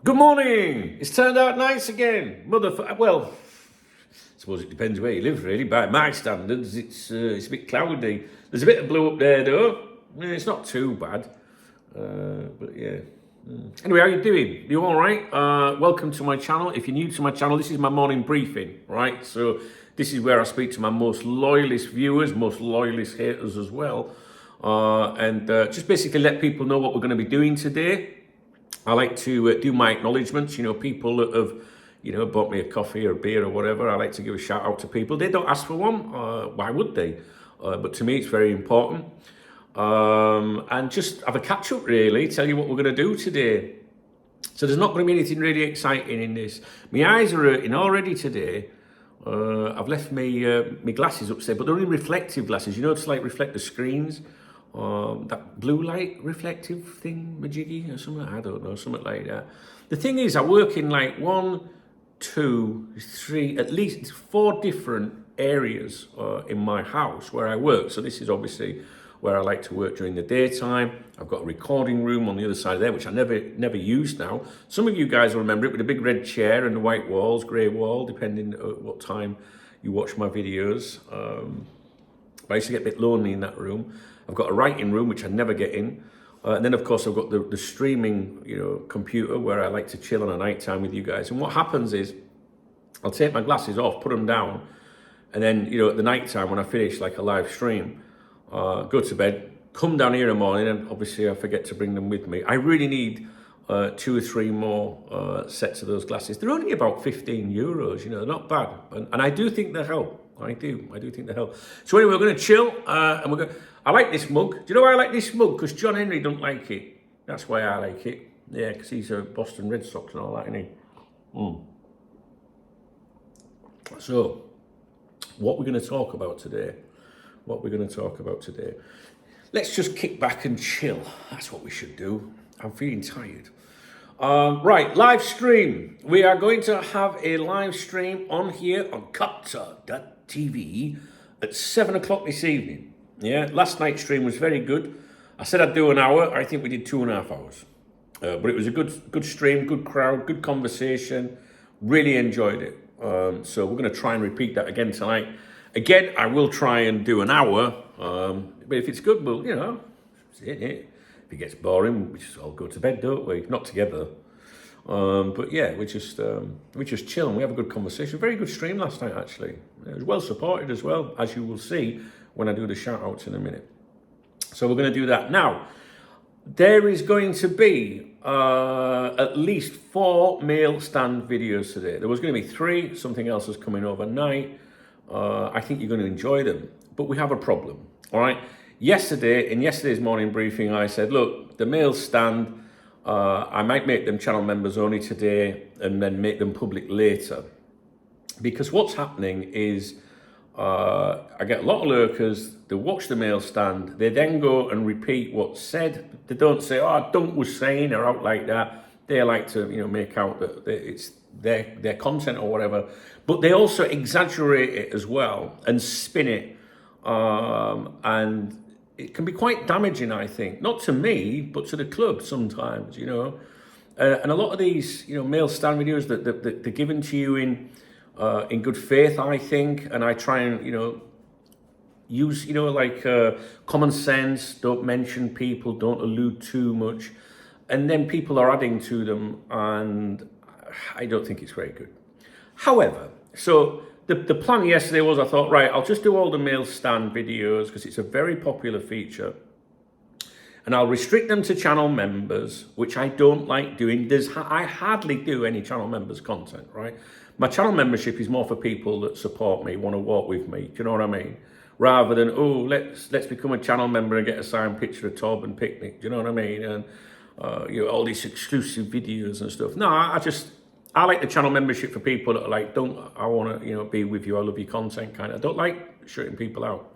Good morning. It's turned out nice again. Well, I suppose it depends where you live, really. By my standards, it's a bit cloudy. There's a bit of blue up there, though. It's not too bad. But yeah. Anyway, how you doing? You all right? Welcome to my channel. If you're new to my channel, this is my morning briefing, right? So this is where I speak to my most loyalist viewers, most loyalist haters as well, and just basically let people know what we're going to be doing today. I like to do my acknowledgements. You know, people that have, bought me a coffee or a beer or whatever. I like to give a shout out to people. They don't ask for one. Why would they? But to me, it's very important. And just have a catch up, really. Tell you what we're going to do today. So there's not going to be anything really exciting in this. My eyes are hurting already today. I've left my glasses upstairs, but they're only reflective glasses. You know, it's like reflect the screens. That blue light reflective thing, majiggy or something, I don't know, something like that. The thing is, I work in like 1, 2, 3, at least 4 different areas in my house where I work. So this is obviously where I like to work during the daytime. I've got a recording room on the other side there, which I never use now. Some of you guys will remember it with a big red chair and the white walls, grey wall, depending on what time you watch my videos. I used to get a bit lonely in that room. I've got a writing room, which I never get in. And then, of course, I've got the streaming, computer where I like to chill on a night time with you guys. And what happens is I'll take my glasses off, put them down. And then, at the night time when I finish like a live stream, go to bed, come down here in the morning. And obviously I forget to bring them with me. I really need 2 or 3 more sets of those glasses. They're only about €15, they're not bad. And I do think they help. I do think they help. So anyway, we're going to chill, and I like this mug. Do you know why I like this mug? Because John Henry don't like it. That's why I like it. Yeah, because he's a Boston Red Sox and all that, isn't he? So, what we're going to talk about today? Let's just kick back and chill. That's what we should do. I'm feeling tired. Right, live stream. We are going to have a live stream on here on Copter.tv at 7 o'clock this evening. Yeah, last night's stream was very good. I said I'd do an hour. I think we did 2.5 hours. But it was a good stream, good crowd, good conversation. Really enjoyed it. So we're going to try and repeat that again tonight. Again, I will try and do an hour. But if it's good, well, that's it. If it gets boring, we just all go to bed, don't we? Not together. But yeah, we just chill and we have a good conversation. Very good stream last night, actually. It was well supported as well, as you will see when I do the shout outs in a minute. So we're going to do that. Now, there is going to be at least 4 mail stand videos today. There was going to be 3. Something else is coming overnight. I think you're going to enjoy them. But we have a problem, all right? In yesterday's morning briefing, I said, look, the mail stand, I might make them channel members only today and then make them public later. Because what's happening is I get a lot of lurkers, they watch the mail stand, they then go and repeat what's said. They don't say, Dunk was saying or out like that. They like to, make out that it's their content or whatever. But they also exaggerate it as well and spin it. And it can be quite damaging, I think. Not to me, but to the club sometimes, And a lot of these, mail stand videos that they're given to you in good faith, I think. And I try and, use, common sense, don't mention people, don't allude too much. And then people are adding to them, and I don't think it's very good. However, so the plan yesterday was, I thought, right, I'll just do all the mail stand videos because it's a very popular feature. And I'll restrict them to channel members, which I don't like doing. I hardly do any channel members content, right? My channel membership is more for people that support me, want to walk with me. Do you know what I mean? Rather than, let's become a channel member and get a signed picture of Tob and picnic. Do you know what I mean? And all these exclusive videos and stuff. No, I like the channel membership for people that are like, I want to, be with you. I love your content kind of. I don't like shutting people out.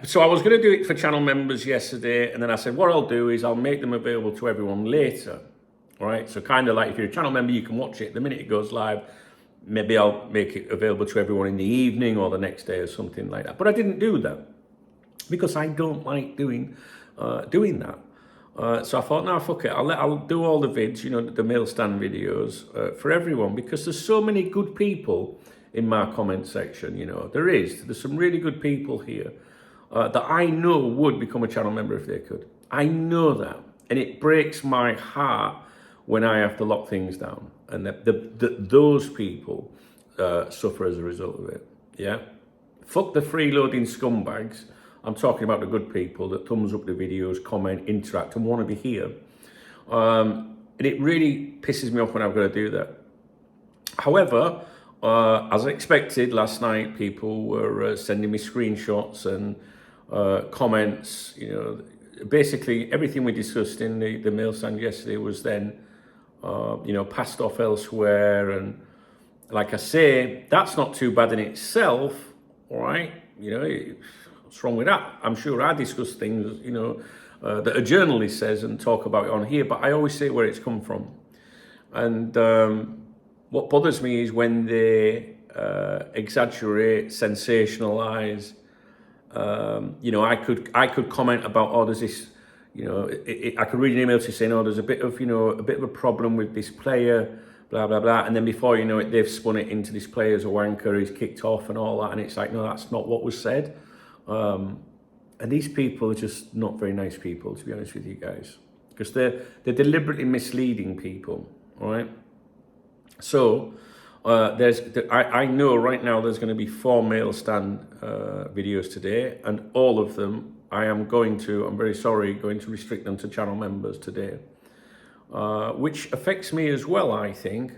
So I was going to do it for channel members yesterday. And then I said, what I'll do is I'll make them available to everyone later. All right. So kind of like if you're a channel member, you can watch it the minute it goes live. Maybe I'll make it available to everyone in the evening or the next day or something like that. But I didn't do that because I don't like doing that. So I thought, no, fuck it. I'll do all the vids, the mail stand videos for everyone, because there's so many good people in my comment section. There's some really good people here that I know would become a channel member if they could. I know that, and it breaks my heart when I have to lock things down, and those people suffer as a result of it. Yeah, fuck the freeloading scumbags. I'm talking about the good people that thumbs up the videos, comment, interact, and want to be here. And it really pisses me off when I've got to do that. However, as expected, last night people were sending me screenshots and comments. Basically everything we discussed in the mail stand yesterday was then, passed off elsewhere. And like I say, that's not too bad in itself, all right? What's wrong with that? I'm sure I discuss things, that a journalist says and talk about it on here, but I always say where it's come from. And what bothers me is when they exaggerate, sensationalize. I could comment about, oh, there's this, I could read an email to saying, oh, there's a bit of a problem with this player, blah, blah, blah. And then before you know it, they've spun it into this player's a wanker, he's kicked off and all that. And it's like, no, that's not what was said. And these people are just not very nice people, to be honest with you guys, because they're deliberately misleading people, all right? So I know right now there's going to be 4 mail stand videos today, and all of them I'm very sorry, going to restrict them to channel members today, which affects me as well, I think.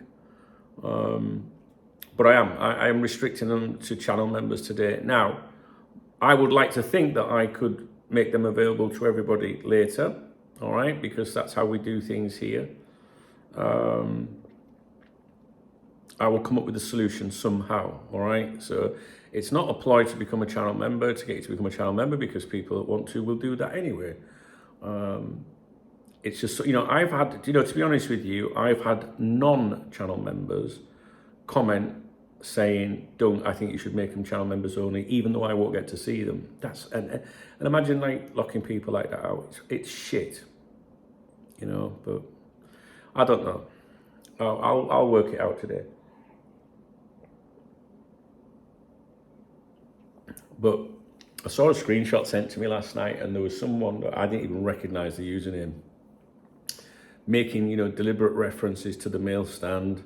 But I am restricting them to channel members today. Now, I would like to think that I could make them available to everybody later, all right, because that's how we do things here. I will come up with a solution somehow, all right? So it's not a ploy to become a channel member, to get you to become a channel member, because people that want to will do that anyway. It's just, I've had, to be honest with you, I've had non-channel members comment saying, I think you should make them channel members only, even though I won't get to see them. And imagine like locking people like that out. It's shit, but I don't know. I'll work it out today. But I saw a screenshot sent to me last night, and there was someone that I didn't even recognize the username, making, deliberate references to the mail stand.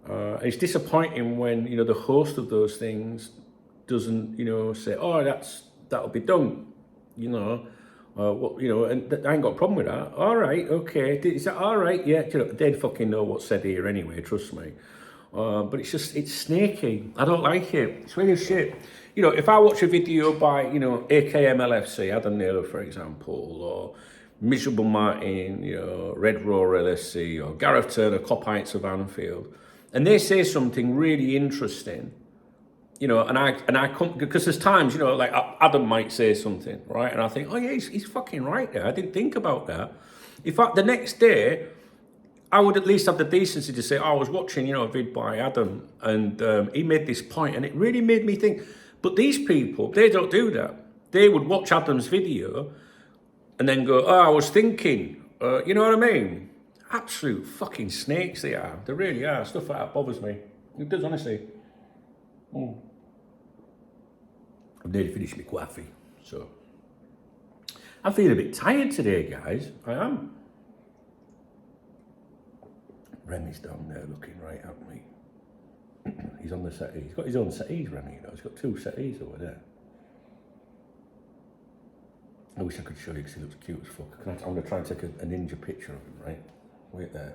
It's disappointing when, the host of those things doesn't, say, oh, that'll be done, and I ain't got a problem with that. All right, okay. Is that all right? Yeah, they'd fucking know what's said here anyway, trust me. But it's snaky. I don't like it. It's really shit. If I watch a video by, AKMLFC, Adam Naylor, for example, or Miserable Martin, Red Roar LSC, or Gareth Turner, Cop Heights of Anfield, and they say something really interesting, and I come, because there's times, like Adam might say something, right? And I think, oh yeah, he's fucking right there. I didn't think about that. In fact, the next day, I would at least have the decency to say, oh, I was watching, a vid by Adam, and he made this point, and it really made me think. But these people, they don't do that. They would watch Adam's video and then go, oh, I was thinking, you know what I mean? Absolute fucking snakes they are. They really are. Stuff like that bothers me. It does, honestly. I've nearly finished my coffee, so. I'm feeling a bit tired today, guys. I am. Remy's down there looking right at me. He's on the settee. He's got his own settees, Remy, He's got 2 settees over there. I wish I could show you because he looks cute as fuck. I'm going to try and take a ninja picture of him, right? Wait there.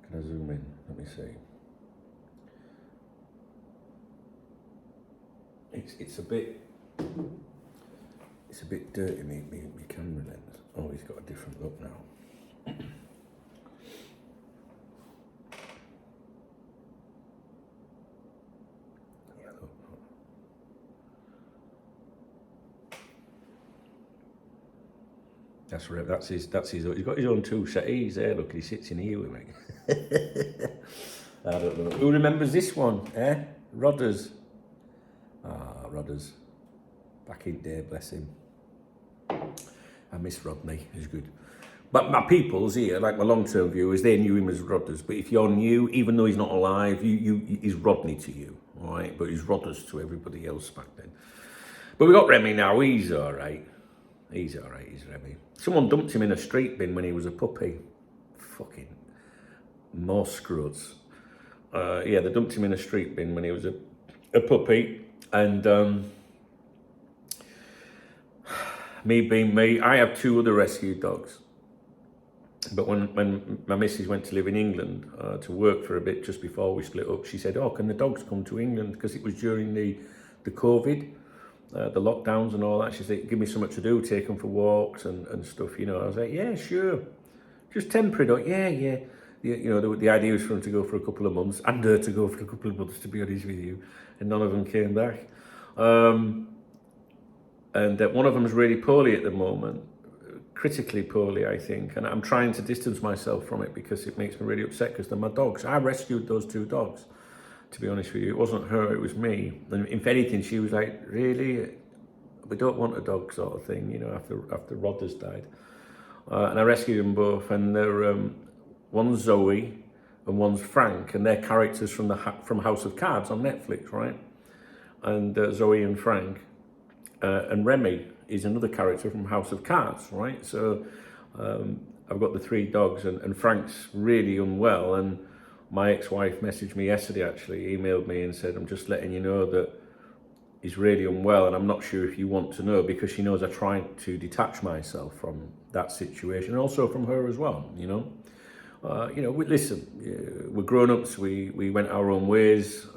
Can I zoom in? Let me see. It's a bit dirty, me camera lens. Oh, he's got a different look now. That's right. That's his. He's got his own 2 settees there. Look, he sits in here with me. I don't know. Who remembers this one? Rodders. Rodders. Back in day, bless him. I miss Rodney, he's good. But my peoples here, like my long-term viewers, they knew him as Rodders. But if you're new, even though he's not alive, he's Rodney to you, all right? But he's Rodders to everybody else back then. But we got Remy now, he's all right. He's all right, he's Remy. Someone dumped him in a street bin when he was a puppy. Fucking more scroats. Yeah, they dumped him in a street bin when he was a puppy. And me being me, I have 2 other rescue dogs. But when my missus went to live in England to work for a bit just before we split up, she said, oh, can the dogs come to England? Because it was during the COVID, the lockdowns and all that. She said, give me something to do, take them for walks and stuff, you know. I was like, yeah, sure. Just temporary dog, yeah. You know, the idea was for them to go for a couple of months, and her to go for a couple of months, to be honest with you. And none of them came back. And one of them is really poorly at the moment. Critically poorly, I think, and I'm trying to distance myself from it because it makes me really upset because they're my dogs. I rescued those 2 dogs, to be honest with you. It wasn't her, it was me. And if anything, she was like, really? We don't want a dog, sort of thing, you know, after Rodders died. And I rescued them both, and they're one's Zoe and one's Frank, and they're characters from House of Cards on Netflix, right? And Zoe and Frank, and Remy is another character from House of Cards, right? So I've got the 3 dogs, and Frank's really unwell, and my ex-wife messaged me yesterday, actually, emailed me and said, I'm just letting you know that he's really unwell, and I'm not sure if you want to know, because she knows I try to detach myself from that situation, and also from her as well, you know. Listen, we're grown-ups, we went our own ways.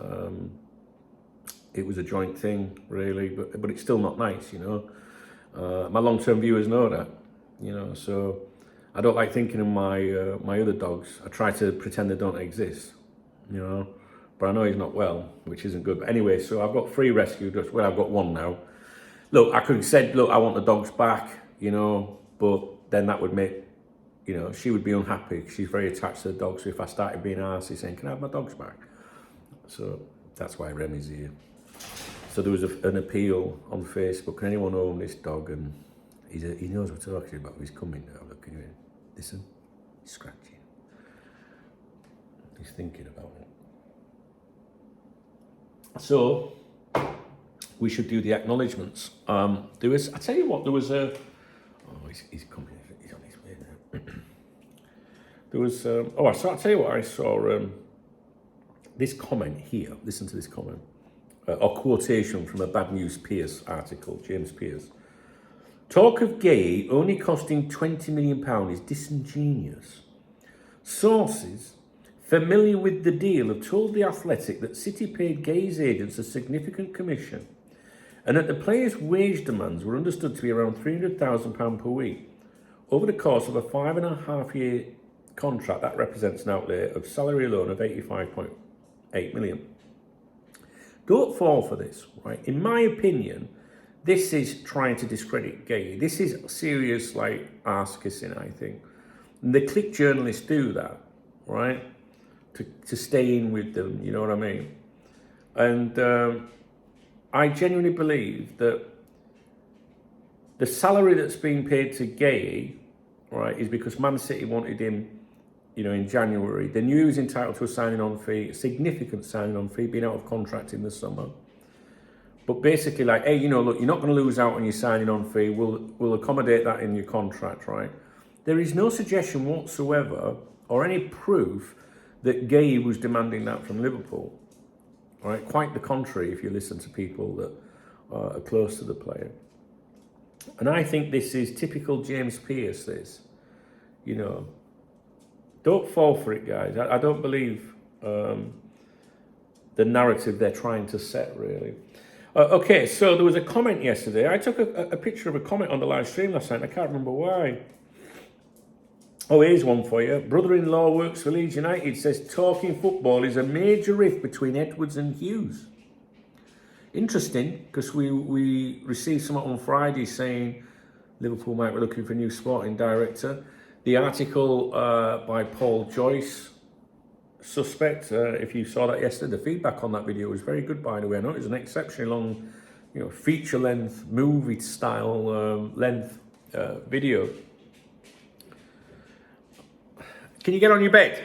It was a joint thing, really, but it's still not nice, you know. My long-term viewers know that, you know, so I don't like thinking of my other dogs. I try to pretend they don't exist, you know, but I know he's not well, which isn't good. But anyway, so I've got 3 rescue dogs. Well, I've got 1 now. Look, I could have said, look, I want the dogs back, you know, but then that would make, you know, she would be unhappy. She's very attached to the dogs. So if I started being arsey saying, can I have my dogs back? So that's why Remy's here. So there was an appeal on Facebook. Can anyone own this dog? And he knows what we're talking about. He's coming now. Look, can you listen? He's scratching. He's thinking about it. So we should do the acknowledgements. I tell you what, there was a. Oh, he's coming. He's on his way now. There was. I'll tell you what I saw. This comment here. Listen to this comment. Or quotation from a Bad News Pierce article, James Pierce. Talk of Gay only costing £20 million is disingenuous. Sources familiar with the deal have told The Athletic that City paid Gay's agents a significant commission, and that the players' wage demands were understood to be around £300,000 per week. Over the course of a 5.5-year contract, that represents an outlay of salary alone of £85.8 million. Don't fall for this, right? In my opinion, this is trying to discredit Gay. This is serious, like, arse kissing, I think. And the click journalists do that, right? To stay in with them, you know what I mean? And I genuinely believe that the salary that's being paid to Gay, right, is because Man City wanted him, you know, in January. They knew he was entitled to a signing-on fee, a significant signing-on fee, being out of contract in the summer. But basically, like, hey, you know, look, you're not going to lose out on your signing-on fee. We'll accommodate that in your contract, right? There is no suggestion whatsoever or any proof that Gay was demanding that from Liverpool, right? Quite the contrary, if you listen to people that are close to the player. And I think this is typical James Pierce, this, you know. Don't fall for it, guys. I don't believe the narrative they're trying to set, really. Okay, so there was a comment yesterday. I took a picture of a comment on the live stream last night. I can't remember why. Oh, here's one for you. Brother-in-law works for Leeds United, says talking football is a major rift between Edwards and Hughes. Interesting, because we received something on Friday saying Liverpool might be looking for a new sporting director. The article by Paul Joyce, suspect, if you saw that yesterday, the feedback on that video was very good, by the way. I know it was an exceptionally long, you know, feature-length, movie-style length video. Can you get on your bed?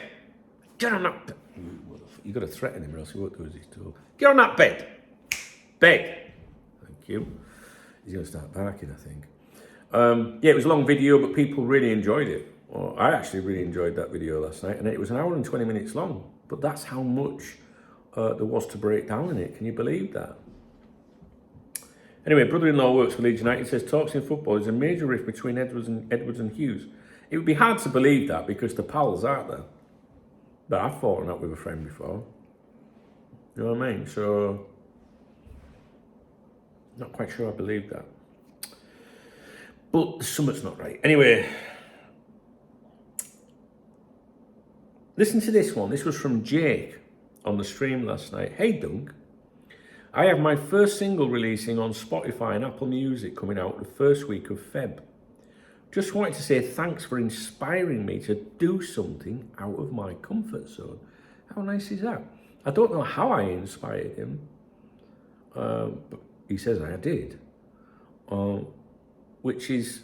Get on that bed. You've got to threaten him or else he won't do as he's told. Get on that bed. Bed. Thank you. He's going to start barking, I think. Yeah, it was a long video, but people really enjoyed it. Well, I actually really enjoyed that video last night, and it was an hour and 20 minutes long. But that's how much there was to break down in it. Can you believe that? Anyway, brother-in-law works for Leeds United, says talks in football is a major rift between Edwards and Hughes. It would be hard to believe that because the pals aren't there. But I've fallen out with a friend before. You know what I mean? So, not quite sure I believe that. But something's not right. Anyway, listen to this one. This was from Jake on the stream last night. Hey, Dunk. I have my first single releasing on Spotify and Apple Music coming out the first week of Feb. Just wanted to say thanks for inspiring me to do something out of my comfort zone. How nice is that? I don't know how I inspired him, but he says I did, which is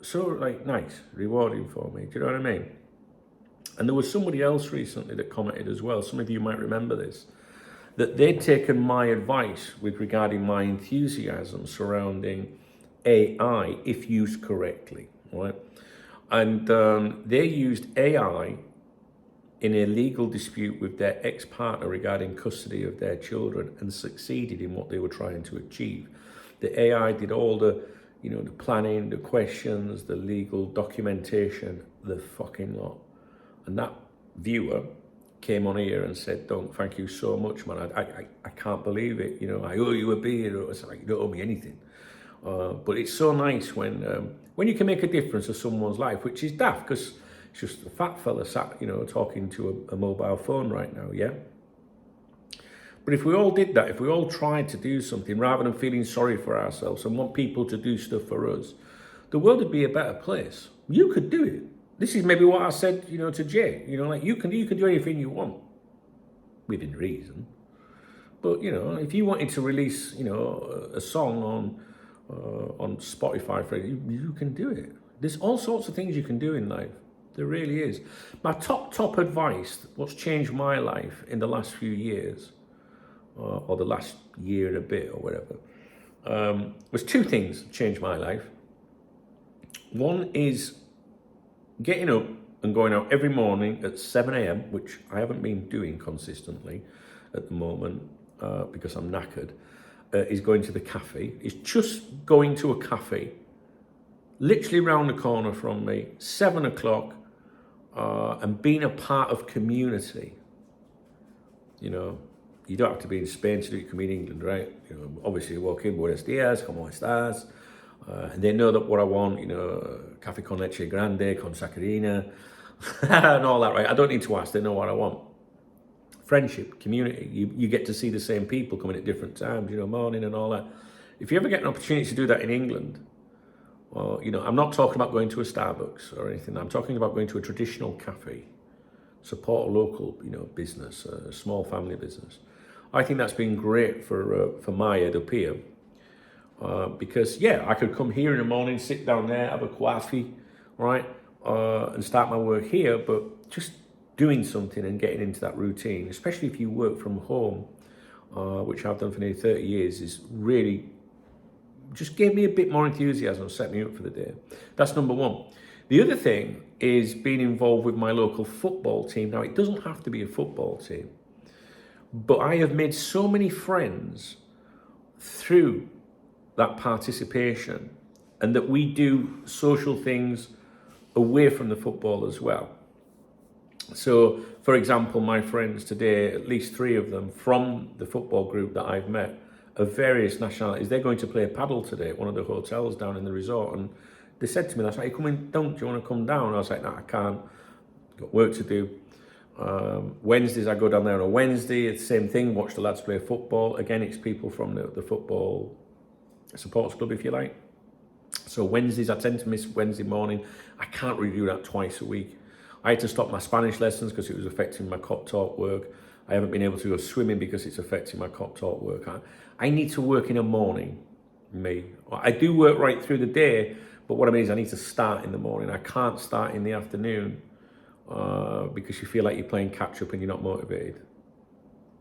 so nice, rewarding for me. Do you know what I mean? And there was somebody else recently that commented as well. Some of you might remember this, that they'd taken my advice with regarding my enthusiasm surrounding AI, if used correctly, right? And they used AI in a legal dispute with their ex-partner regarding custody of their children and succeeded in what they were trying to achieve. The AI did all the, the planning, the questions, the legal documentation, the fucking lot. And that viewer came on here and said, "Don't, thank you so much, man. I can't believe it. I owe you a beer." Or it's like, you don't owe me anything. But it's so nice when you can make a difference to someone's life, which is daft because it's just a fat fella sat, talking to a mobile phone right now, yeah? But if we all did that, if we all tried to do something rather than feeling sorry for ourselves and want people to do stuff for us, the world would be a better place. You could do it. This is maybe what I said, to Jay. You can do anything you want within reason. But if you wanted to release, a song on Spotify, for you can do it. There's all sorts of things you can do in life. There really is. My top advice, what's changed my life in the last few years, or the last year and a bit, or whatever, was two things that changed my life. One is getting up and going out every morning at 7 a.m, which I haven't been doing consistently at the moment because I'm knackered, is going to the cafe. It's just going to a cafe, literally round the corner from me, 7 o'clock, and being a part of community. You don't have to be in Spain to do it, you can be in England, right? Obviously you walk in, buenos dias, como estás? And they know that what I want, café con leche grande, con sacarina, and all that, right? I don't need to ask, they know what I want. Friendship, community, you get to see the same people coming at different times, morning and all that. If you ever get an opportunity to do that in England, well, I'm not talking about going to a Starbucks or anything, I'm talking about going to a traditional cafe, support a local, business, a small family business. I think that's been great for my head up here. Because I could come here in the morning, sit down there, have a coffee, right, and start my work here, but just doing something and getting into that routine, especially if you work from home, which I've done for nearly 30 years, is really just gave me a bit more enthusiasm, set me up for the day. That's number one. The other thing is being involved with my local football team. Now, it doesn't have to be a football team, but I have made so many friends through that participation, and that we do social things away from the football as well. So, for example, my friends today, at least 3 of them from the football group that I've met, of various nationalities, they're going to play paddle today at one of the hotels down in the resort, and they said to me, "That's like, you coming down? Do you want to come down?" I was like, "No, I can't. Got work to do." Wednesdays I go down there on a Wednesday. It's the same thing. Watch the lads play football. Again, it's people from the football supporters club, if you like. So Wednesdays, I tend to miss Wednesday morning. I can't really do that twice a week. I had to stop my Spanish lessons because it was affecting my cop talk work. I haven't been able to go swimming because it's affecting my cop talk work. I need to work in the morning, me. I do work right through the day, But what I mean is I need to start in the morning. I can't start in the afternoon because you feel like you're playing catch up and you're not motivated.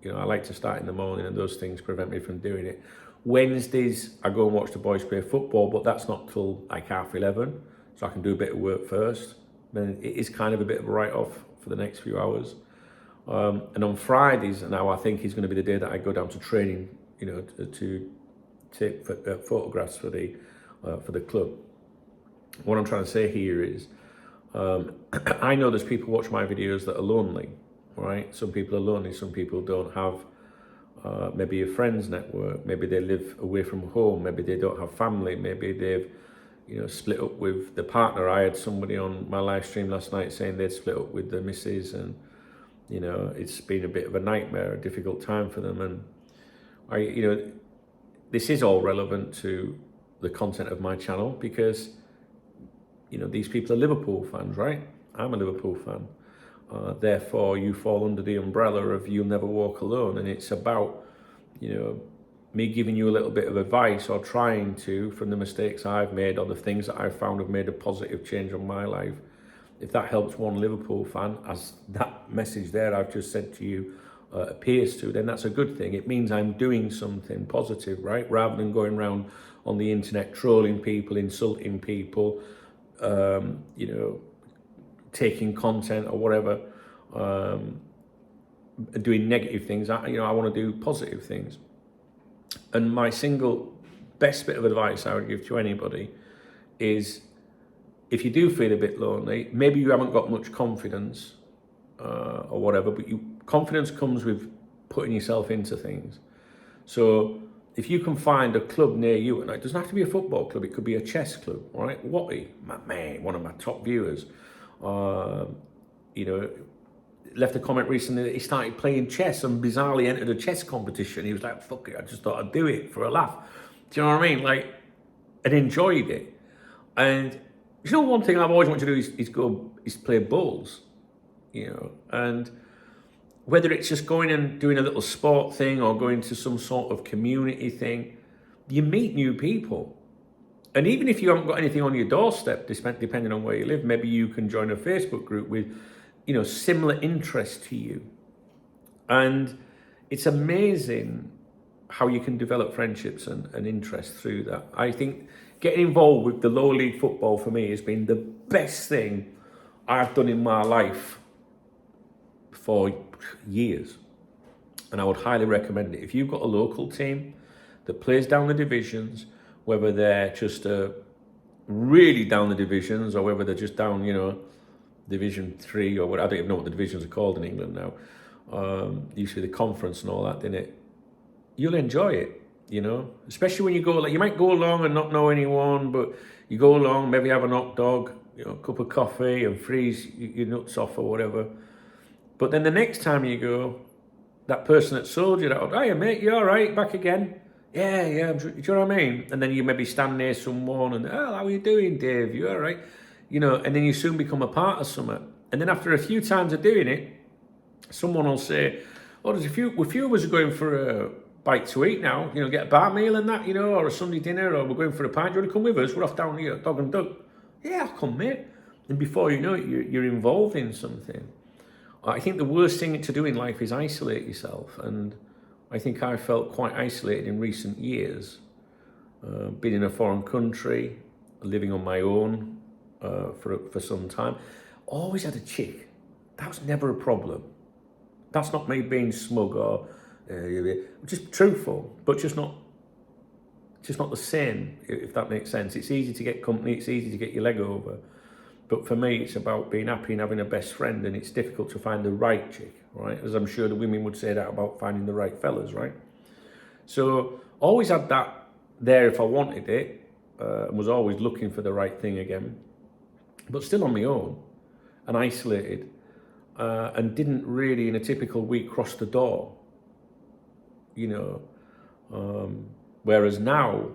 You know, I like to start in the morning, and those things prevent me from doing it. Wednesdays, I go and watch the boys play football, but that's not till like 11:30, so I can do a bit of work first. Then it is kind of a bit of a write-off for the next few hours. And on Fridays now, I think is going to be the day that I go down to training, you know, to take photographs for the club. What I'm trying to say here is, I know there's people watch my videos that are lonely, right? Some people are lonely, some people don't have maybe a friends network, maybe they live away from home, maybe they don't have family, maybe they've, you know, split up with the partner. I had somebody on my live stream last night saying they'd split up with the missus, and you know, it's been a bit of a nightmare, a difficult time for them. And you know, this is all relevant to the content of my channel because, you know, these people are Liverpool fans, right? I'm a Liverpool fan. Therefore, you fall under the umbrella of You'll Never Walk Alone. And it's about, you know, me giving you a little bit of advice or trying to, from the mistakes I've made or the things that I've found have made a positive change on my life. If that helps one Liverpool fan, as that message there I've just said to you appears to, then that's a good thing. It means I'm doing something positive, right? Rather than going around on the internet trolling people, insulting people, you know, taking content or whatever, doing negative things. I want to do positive things. And my single best bit of advice I would give to anybody is, if you do feel a bit lonely, maybe you haven't got much confidence or whatever, but confidence comes with putting yourself into things. So if you can find a club near you, and it doesn't have to be a football club, it could be a chess club, right? Watty, my man, one of my top viewers, you know, left a comment recently that he started playing chess and bizarrely entered a chess competition. He was like, fuck it, I just thought I'd do it for a laugh. Do you know what I mean? Like, and enjoyed it. And you know, one thing I've always wanted to do is play bowls, you know, and whether it's just going and doing a little sport thing or going to some sort of community thing, you meet new people. And even if you haven't got anything on your doorstep, depending on where you live, maybe you can join a Facebook group with, you know, similar interests to you. And it's amazing how you can develop friendships and interests through that. I think getting involved with the lower league football for me has been the best thing I've done in my life for years. And I would highly recommend it. If you've got a local team that plays down the divisions, whether they're just really down the divisions or whether they're just down, you know, Division 3 or what, I don't even know what the divisions are called in England now. Usually the conference and all that, didn't it? You'll enjoy it, you know, especially when you go, like, you might go along and not know anyone, but you go along, maybe have a hot dog, you know, a cup of coffee and freeze your nuts off or whatever. But then the next time you go, that person that sold you that, hey mate, you all right, back again? Yeah, do you know what I mean? And then you maybe stand near someone and, oh, how are you doing, Dave? You all right? You know, and then you soon become a part of something. And then after a few times of doing it, someone will say, oh, there's a few of us are going for a bite to eat now, you know, get a bar meal and that, you know, or a Sunday dinner, or we're going for a pint. Do you want to come with us? We're off down here, Dog and Duck. Yeah, I'll come, mate. And before you know it, you're involved in something. I think the worst thing to do in life is isolate yourself. And I think I felt quite isolated in recent years. Being in a foreign country, living on my own for some time. Always had a chick. That was never a problem. That's not me being smug or just truthful, but just not the same, if that makes sense. It's easy to get company, it's easy to get your leg over. But for me, it's about being happy and having a best friend, and it's difficult to find the right chick, right? As I'm sure the women would say that about finding the right fellas, right? So always had that there if I wanted it, and was always looking for the right thing again, but still on my own and isolated, and didn't really in a typical week cross the door, you know. Whereas now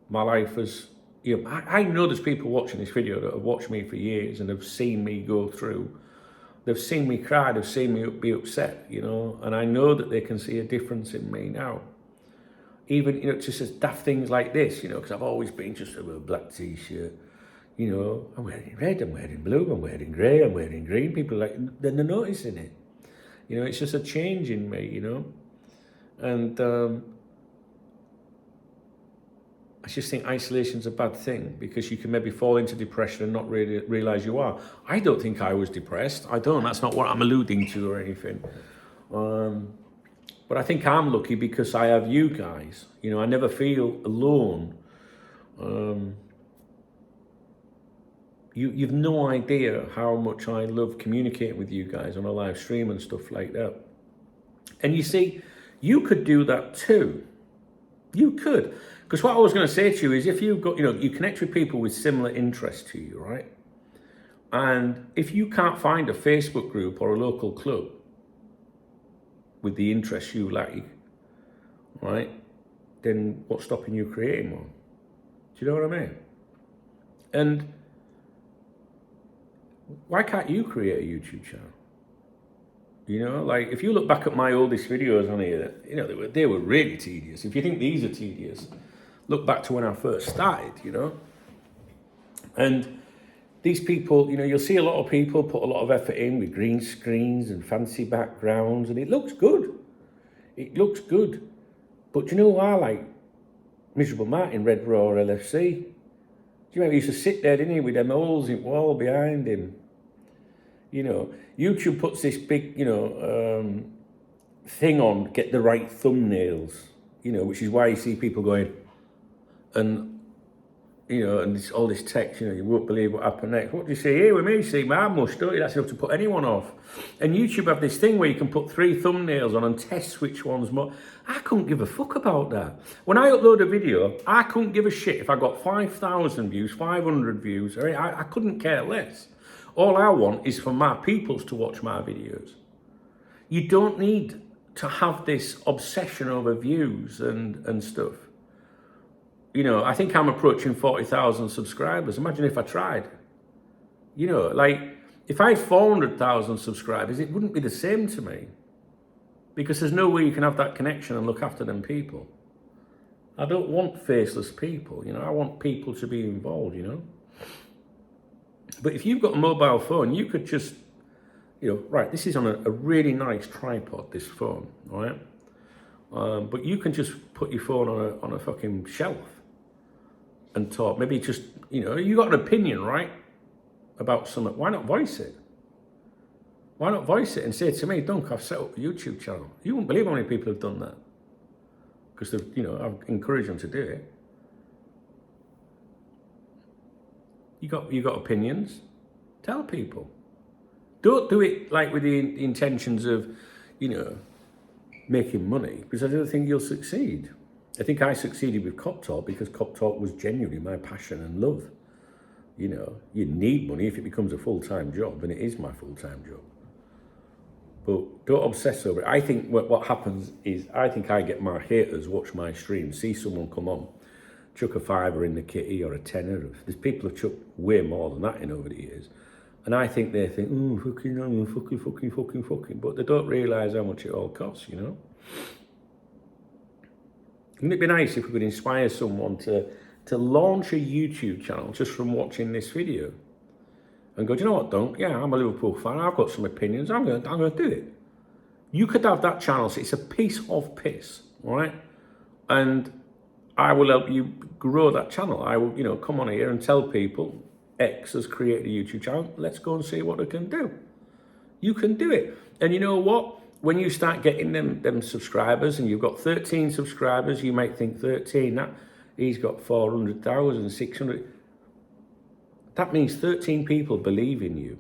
my life is, you know, I know there's people watching this video that have watched me for years and have seen me go through. They've seen me cry, they've seen me be upset, you know, and I know that they can see a difference in me now. Even, you know, just as daft things like this, you know, because I've always been just a black t-shirt, You know, I'm wearing red, I'm wearing blue, I'm wearing grey, I'm wearing green. People are like, then they're noticing it. You know, it's just a change in me, you know. And I just think isolation's a bad thing, because you can maybe fall into depression and not really realise you are. I don't think I was depressed. I don't. That's not what I'm alluding to or anything. But I think I'm lucky because I have you guys. You know, I never feel alone. You've no idea how much I love communicating with you guys on a live stream and stuff like that. And you see, you could do that too. You could. Because what I was going to say to you is, if you've got, you know, you connect with people with similar interests to you, right? And if you can't find a Facebook group or a local club with the interests you like, right, then what's stopping you creating one? Do you know what I mean? And why can't you create a YouTube channel? You know, like, if you look back at my oldest videos on here, you know, they were really tedious. If you think these are tedious, look back to when I first started, you know. And these people, you know, you'll see a lot of people put a lot of effort in with green screens and fancy backgrounds, and it looks good. It looks good. But do you know who I like? Miserable Martin, Red Raw LFC. Do you remember he used to sit there, didn't he, with them holes in the wall behind him? You know, YouTube puts this big, you know, thing on, get the right thumbnails, you know, which is why you see people going, and, you know, and all this text, you know, you won't believe what happened next. What do you see here with me? See my mush, don't you? That's enough to put anyone off. And YouTube have this thing where you can put 3 thumbnails on and test which one's more. I couldn't give a fuck about that. When I upload a video, I couldn't give a shit if I got 5,000 views, 500 views. I couldn't care less. All I want is for my peoples to watch my videos. You don't need to have this obsession over views and stuff. You know, I think I'm approaching 40,000 subscribers. Imagine if I tried. You know, like, if I had 400,000 subscribers, it wouldn't be the same to me. Because there's no way you can have that connection and look after them people. I don't want faceless people, you know. I want people to be involved, you know. But if you've got a mobile phone, you could just, you know, right, this is on a really nice tripod, this phone, all right? But you can just put your phone on a fucking shelf and talk. Maybe just, you know, you got an opinion, right, about something. Why not voice it? Why not voice it and say to me, Dunk, I've set up a YouTube channel. You won't believe how many people have done that. Because they've, you know, I've encouraged them to do it. You got opinions? Tell people. Don't do it like with the intentions of, you know, making money, because I don't think you'll succeed. I think I succeeded with Cop Talk because Cop Talk was genuinely my passion and love. You know, you need money if it becomes a full-time job, and it is my full-time job. But don't obsess over it. I think what happens is, I think I get my haters watch my stream, see someone come on, chuck a £5 in the kitty or a tenner. There's people who've chucked way more than that in over the years. And I think they think, oh, fucking. But they don't realise how much it all costs, you know? Wouldn't it be nice if we could inspire someone to launch a YouTube channel just from watching this video? And go, do you know what, Dunk? Yeah, I'm a Liverpool fan. I've got some opinions. I'm going to do it. You could have that channel. So it's a piece of piss, all right? And I will help you grow that channel. I will, you know, come on here and tell people X has created a YouTube channel. Let's go and see what they can do. You can do it. And you know what? When you start getting them subscribers, and you've got 13 subscribers, you might think 13, that he's got 400,000, 600. That means 13 people believe in you.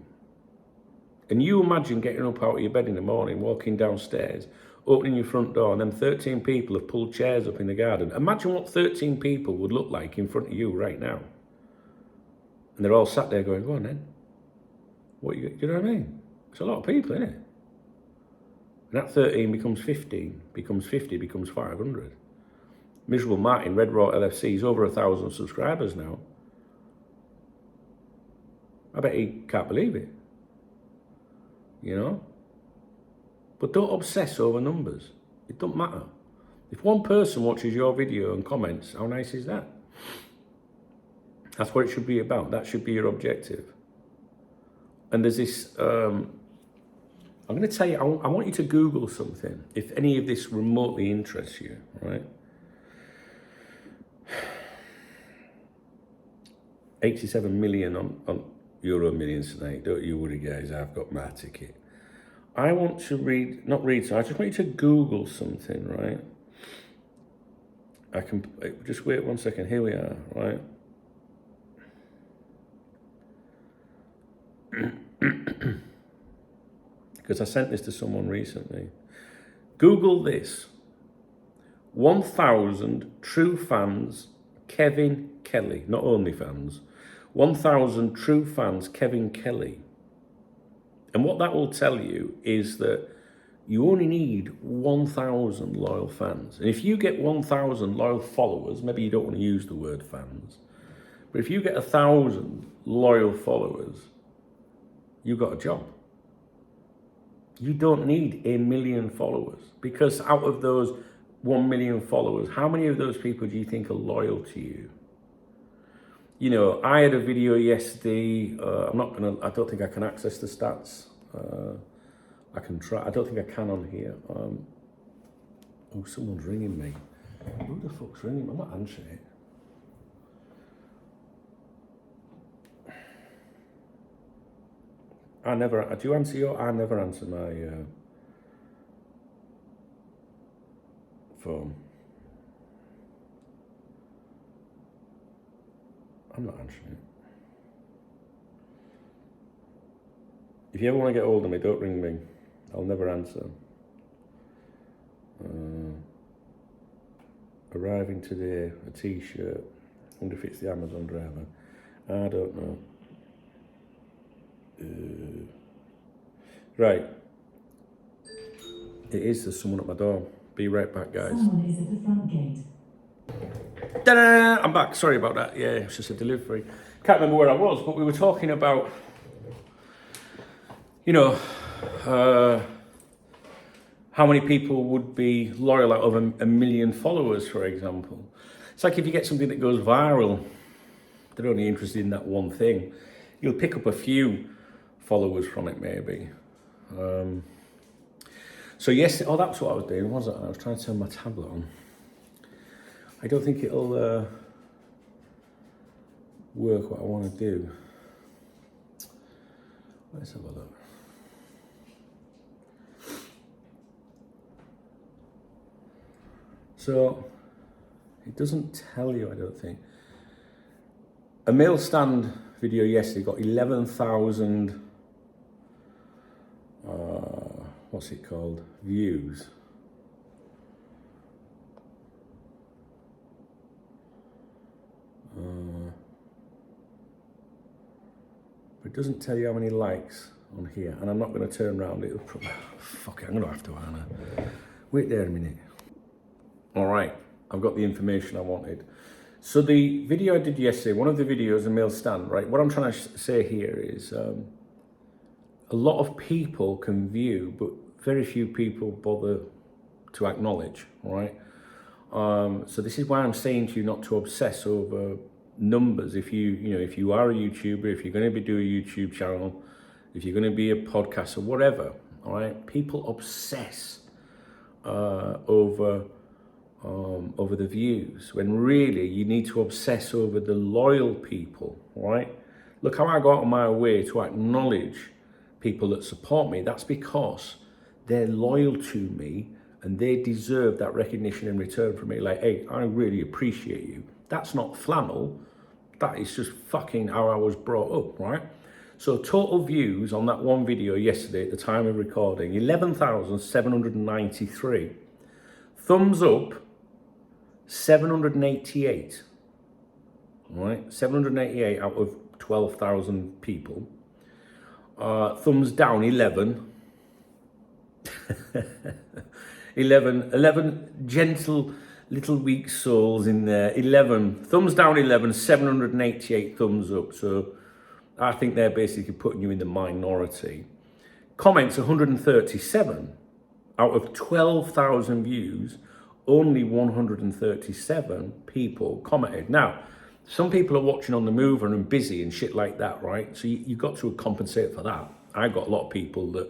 And you imagine getting up out of your bed in the morning, walking downstairs, opening your front door, and then 13 people have pulled chairs up in the garden. Imagine what 13 people would look like in front of you right now. And they're all sat there going, go on then. Do you know what I mean? It's a lot of people, isn't it? And that 13 becomes 15, becomes 50, becomes 500. Miserable Martin, Red Raw LFC, is over 1,000 subscribers now. I bet he can't believe it. You know? But don't obsess over numbers. It don't matter. If one person watches your video and comments, how nice is that? That's what it should be about. That should be your objective. And there's this, I'm going to tell you, I want you to Google something, if any of this remotely interests you, right? 87 million on Euro Millions tonight. Don't you worry, guys, I've got my ticket. I want to so I just want you to Google something, right? I can, just wait 1 second, here we are, right? Because I sent this to someone recently. Google this. 1,000 true fans, Kevin Kelly. Not only fans. 1,000 true fans, Kevin Kelly. And what that will tell you is that you only need 1,000 loyal fans. And if you get 1,000 loyal followers, maybe you don't want to use the word fans, but if you get 1,000 loyal followers, you've got a job. You don't need 1 million followers, because out of those 1 million followers, how many of those people do you think are loyal to you? You know, I had a video yesterday. I don't think I can access the stats. I can try. I don't think I can on here. Oh, someone's ringing me. Who the fuck's ringing me? I'm not answering it. Do you answer your? I never answer my phone. I'm not answering it. If you ever want to get hold of me, don't ring me. I'll never answer. Arriving today, a t-shirt. I wonder if it's the Amazon driver. I don't know. Right. It is, there's someone at my door. Be right back, guys. Someone is at the front gate. Ta-da! I'm back. Sorry about that. Yeah, it's just a delivery. Can't remember where I was, but we were talking about, you know, how many people would be loyal out of a million followers, for example. It's like if you get something that goes viral, they're only interested in that one thing. You'll pick up a few followers from it, maybe. So yes, that's what I was doing, wasn't it? I was trying to turn my tablet on. I don't think it'll work what I want to do. Let's have a look. So, it doesn't tell you, I don't think. A mail stand video yesterday got 11,000, what's it called? Views. But it doesn't tell you how many likes on here, and I'm not going to turn around. It'll probably, fuck it, I'm going to have to, Anna. Wait there a minute. All right, I've got the information I wanted. So the video I did yesterday, one of the videos, a mail stand, right? What I'm trying to say here is a lot of people can view, but very few people bother to acknowledge, all right? So this is why I'm saying to you not to obsess over numbers. If you are a YouTuber, if you're going to be doing a YouTube channel, if you're going to be a podcaster, whatever, all right? People obsess over the views, when really you need to obsess over the loyal people, right? Look how I go out of my way to acknowledge people that support me. That's because they're loyal to me and they deserve that recognition in return from me. Like, hey, I really appreciate you. That's not flannel. That is just fucking how I was brought up, right? So total views on that one video yesterday at the time of recording, 11,793. Thumbs up, 788, all right? 788 out of 12,000 people. Thumbs down, 11. 11 gentle little weak souls in there. 11, thumbs down 11, 788 thumbs up. So I think they're basically putting you in the minority. Comments, 137 out of 12,000 views. Only 137 people commented. Now, Some people are watching on the move and busy and shit like that, right? So you've got to compensate for that. I've got a lot of people that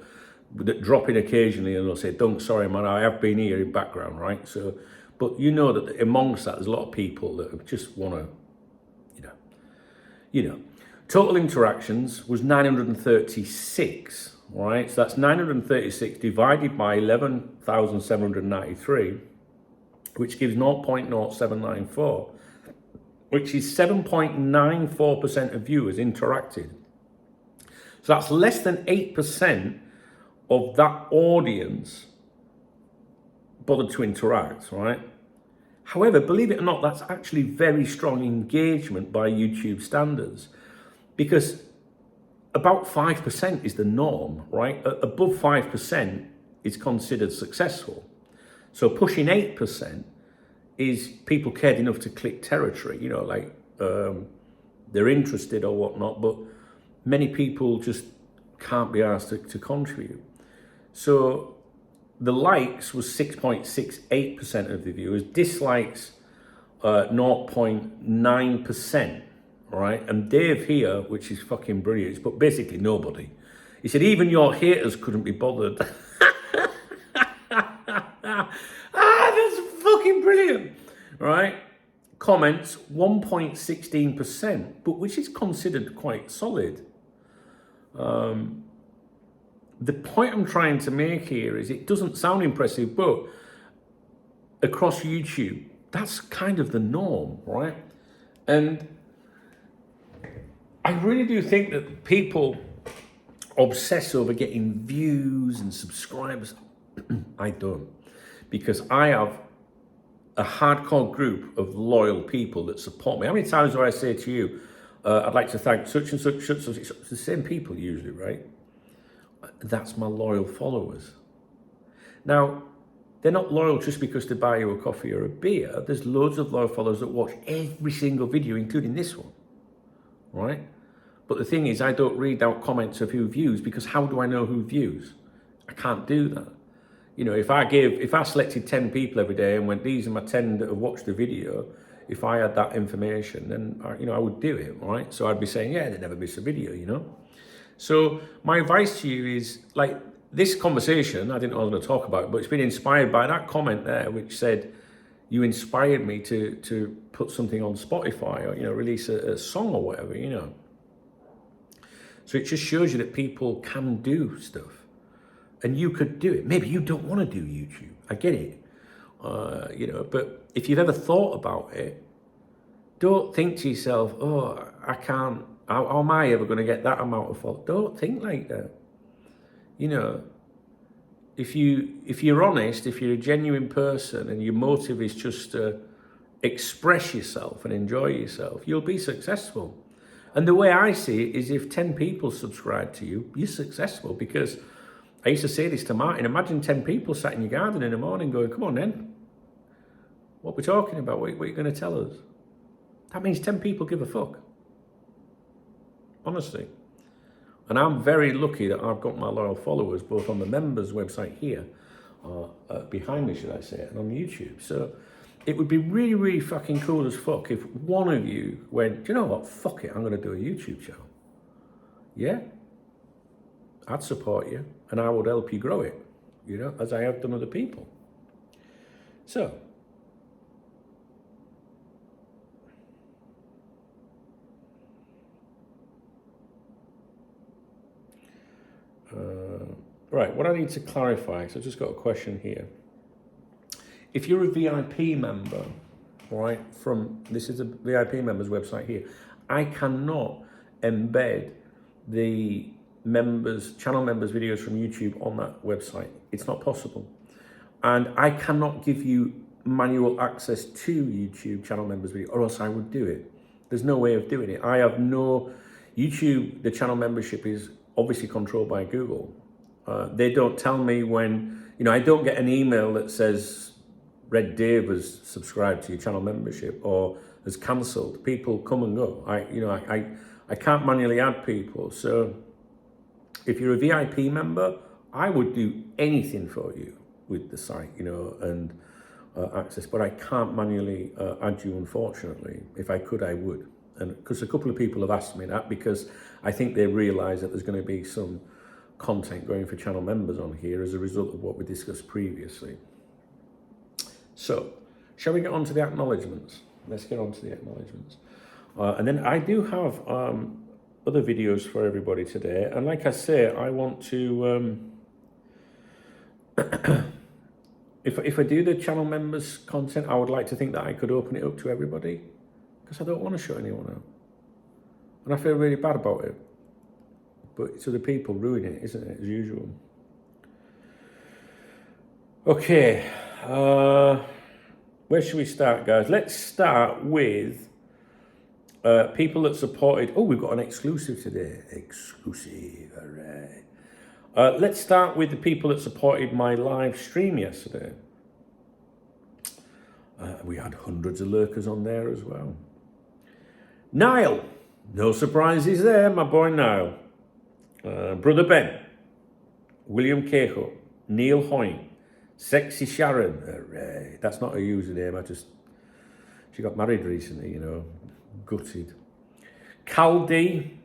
drop in occasionally and they'll say, "Don't, sorry, man, I have been here in background," right? So, but you know that amongst that, there's a lot of people that just want to, you know. Total interactions was 936, right? So that's 936 divided by 11,793, which gives 0.0794, which is 7.94% of viewers interacted. So that's less than 8% of that audience bothered to interact, right? However, believe it or not, that's actually very strong engagement by YouTube standards, because about 5% is the norm, right? Above 5% is considered successful. So pushing 8% is people cared enough to click territory, like they're interested or whatnot, but many people just can't be asked to contribute. So the likes was 6.68% of the viewers, dislikes 0.9%, right? And Dave here, which is fucking brilliant, but basically nobody. He said, even your haters couldn't be bothered. That's fucking brilliant, right? Comments, 1.16%, but which is considered quite solid. The point I'm trying to make here is it doesn't sound impressive, but across YouTube, that's kind of the norm, right? And I really do think that people obsess over getting views and subscribers. I don't, because I have a hardcore group of loyal people that support me. How many times do I say to you, I'd like to thank such and such, such and such? It's the same people usually, right? That's my loyal followers. Now, they're not loyal just because they buy you a coffee or a beer. There's loads of loyal followers that watch every single video, including this one, right? But the thing is, I don't read out comments of who views, because how do I know who views? I can't do that. If I selected 10 people every day and went, these are my 10 that have watched the video, if I had that information, then I would do it, right? So I'd be saying, yeah, they never miss a video, So my advice to you is, like, this conversation, I didn't know I was going to talk about it, but it's been inspired by that comment there, which said, you inspired me to put something on Spotify or, release a song or whatever, So it just shows you that people can do stuff. And you could do it. Maybe you don't want to do YouTube. I get it. But if you've ever thought about it, don't think to yourself, oh, I can't, how am I ever going to get that amount of followers? Don't think like that. If you're honest, if you're a genuine person and your motive is just to express yourself and enjoy yourself, you'll be successful. And the way I see it is, if 10 people subscribe to you, you're successful. Because I used to say this to Martin, imagine 10 people sat in your garden in the morning going, come on then, what we're talking about, what are you going to tell us? That means 10 people give a fuck. Honestly. And I'm very lucky that I've got my loyal followers, both on the members website here, behind me, should I say, and on YouTube. So it would be really, really fucking cool as fuck if one of you went, do you know what, fuck it, I'm going to do a YouTube channel. Yeah? I'd support you, and I would help you grow it, as I have done other people. So, right, what I need to clarify, so I've just got a question here. If you're a VIP member, right, this is a VIP members website here, I cannot embed the channel members videos from YouTube on that website. It's not possible. And I cannot give you manual access to YouTube channel members video, or else I would do it. There's no way of doing it. YouTube, the channel membership is obviously controlled by Google. They don't tell me when, I don't get an email that says Red Dave has subscribed to your channel membership or has cancelled. People come and go. I can't manually add people. So if you're a VIP member, I would do anything for you with the site, and access, but I can't manually add you, unfortunately. If I could, I would. And because a couple of people have asked me that, because I think they realise that there's going to be some content going for channel members on here as a result of what we discussed previously. So, shall we get on to the acknowledgements? Let's get on to the acknowledgements. And then I do have other videos for everybody today. And like I say, I want to, if I do the channel members content, I would like to think that I could open it up to everybody, because I don't want to shut anyone out. And I feel really bad about it. But it's other people ruining it, isn't it, as usual? Okay, where should we start, guys? Let's start with people that supported. Oh, we've got an exclusive today. Exclusive, all right. Let's start with the people that supported my live stream yesterday. We had hundreds of lurkers on there as well. Niall, no surprises there, my boy Niall. Brother Ben, William Cahill, Neil Hoyne, Sexy Sharon. That's not a username. She got married recently, you know. Gutted. Cal D,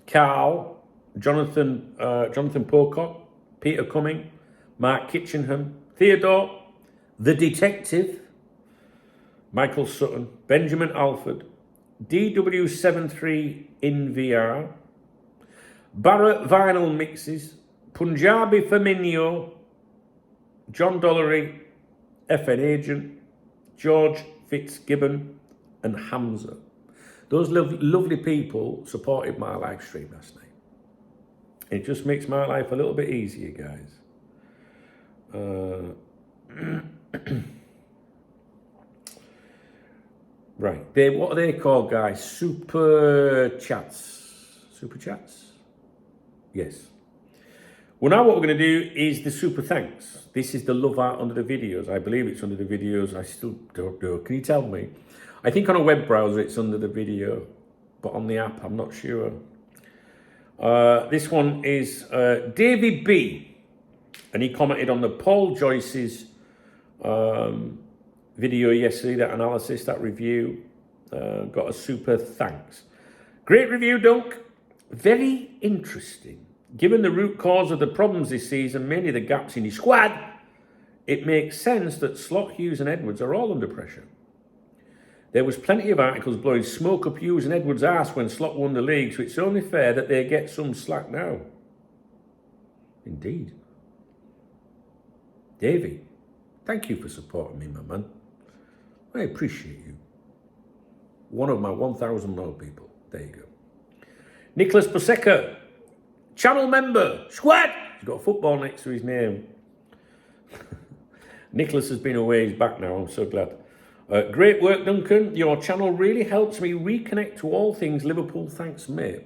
Carl, Jonathan Pocock, Peter Cumming, Mark Kitchenham, Theodore, The Detective, Michael Sutton, Benjamin Alford, DW73 in VR, Barrett Vinyl Mixes, Punjabi Firmino, John Dollery, FN Agent, George Fitzgibbon, and Hamza. Those lovely people supported my live stream last night. It just makes my life a little bit easier, guys. Right, what are they called, guys? Super chats. Super chats? Yes. Well, now what we're going to do is the super thanks. This is the love art under the videos. I believe it's under the videos. I still don't know. Can you tell me? I think on a web browser it's under the video, but on the app I'm not sure. This one is David B, and he commented on the Paul Joyce's video yesterday, that analysis, that review. Got a super thanks. Great review, Dunk. Very interesting. Given the root cause of the problems this season, mainly the gaps in his squad, it makes sense that Slot, Hughes and Edwards are all under pressure. There was plenty of articles blowing smoke up Hughes and Edwards' arse when Slot won the league, so it's only fair that they get some slack now. Indeed. Davey, thank you for supporting me, my man. I appreciate you. One of my 1,000 loyal people. There you go. Nicholas Paseka, channel member, squad. He's got football next to his name. Nicholas has been away, he's back now, I'm so glad. Great work, Duncan. Your channel really helps me reconnect to all things Liverpool. Thanks, mate.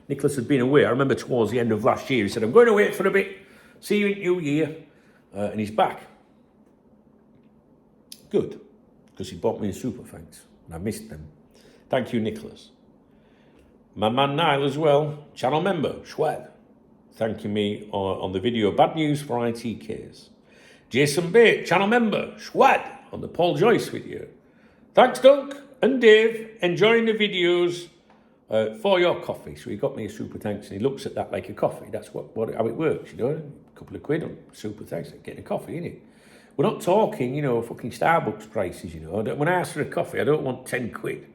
Nicholas had been away. I remember towards the end of last year, he said, I'm going away for a bit. See you in New Year. And he's back. Good. Because he bought me a super thanks. And I missed them. Thank you, Nicholas. My man Niall as well. Channel member, Schwad. Thanking me on the video. Bad news for ITKs. Jason Bate, channel member, Schwad. On the Paul Joyce video. Thanks, Dunk and Dave, enjoying the videos for your coffee. So he got me a super thanks, and he looks at that like a coffee. That's how it works, you know. A couple of quid on super thanks, like getting a coffee, innit? We're not talking, you know, fucking Starbucks prices, you know. When I ask for a coffee, I don't want 10 quid.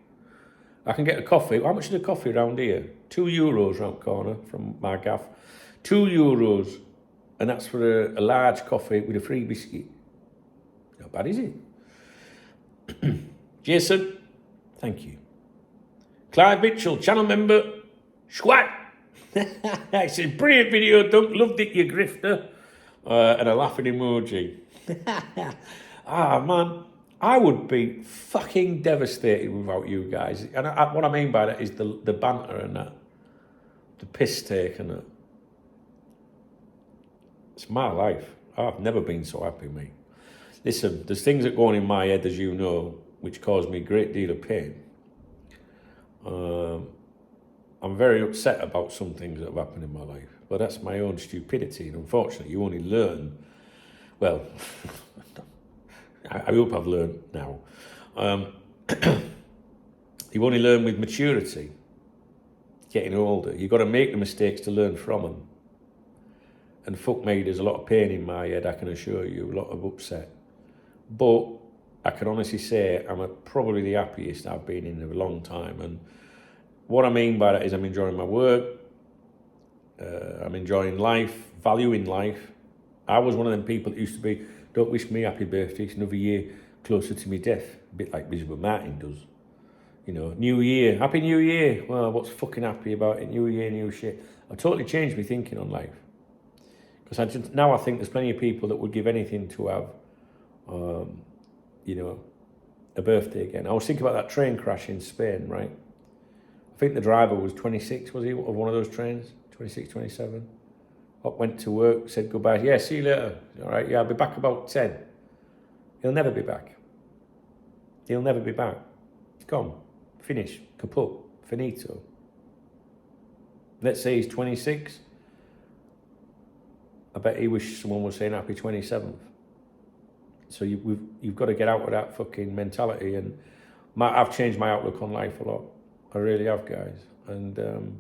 I can get a coffee. How much is a coffee around here? €2 round corner from my gaff. €2, and that's for a large coffee with a free biscuit. Not bad, is it? Jason, thank you. Clive Mitchell, channel member, Schwat. It's a brilliant video, Dunk. Loved it, you grifter. And a laughing emoji. Man, I would be fucking devastated without you guys. And what I mean by that is the banter and that. The piss take and that. It's my life. I've never been so happy, mate. Listen, there's things that go on in my head, as you know, which cause me a great deal of pain. I'm very upset about some things that have happened in my life, but that's my own stupidity, and unfortunately you only learn, well, I hope I've learned now. You only learn with maturity, getting older. You've got to make the mistakes to learn from them. And fuck me, there's a lot of pain in my head, I can assure you, a lot of upset. But I can honestly say I'm probably the happiest I've been in a long time. And what I mean by that is I'm enjoying my work, I'm enjoying life, valuing life. I was one of them people that used to be, don't wish me happy birthday, it's another year closer to my death, a bit like Elizabeth Martin does. You know, New Year, Happy New Year. Well, what's fucking happy about it? New Year, new shit. I totally changed my thinking on life. Because now I think there's plenty of people that would give anything to have, you know, a birthday again. I was thinking about that train crash in Spain, right? I think the driver was 26, was he, of one of those trains? 26, 27. Up, went to work, said goodbye. Yeah, see you later. All right, yeah, I'll be back about 10. He'll never be back. He'll never be back. It's gone. Finish. Kaput. Finito. Let's say he's 26. I bet he wished someone was saying happy 27th. So you've got to get out of that fucking mentality. And I've changed my outlook on life a lot. I really have, guys. And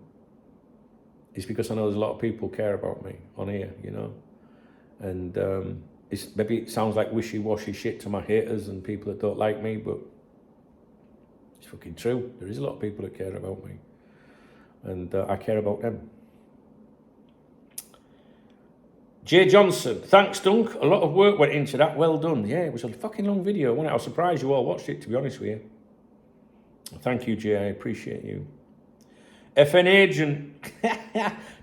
it's because I know there's a lot of people care about me on here, you know. And maybe it sounds like wishy-washy shit to my haters and people that don't like me, but it's fucking true. There is a lot of people that care about me. And I care about them. Jay Johnson, thanks, Dunk. A lot of work went into that. Well done. Yeah, it was a fucking long video, wasn't it? I was surprised you all watched it, to be honest with you. Thank you, Jay. I appreciate you. FN Agent,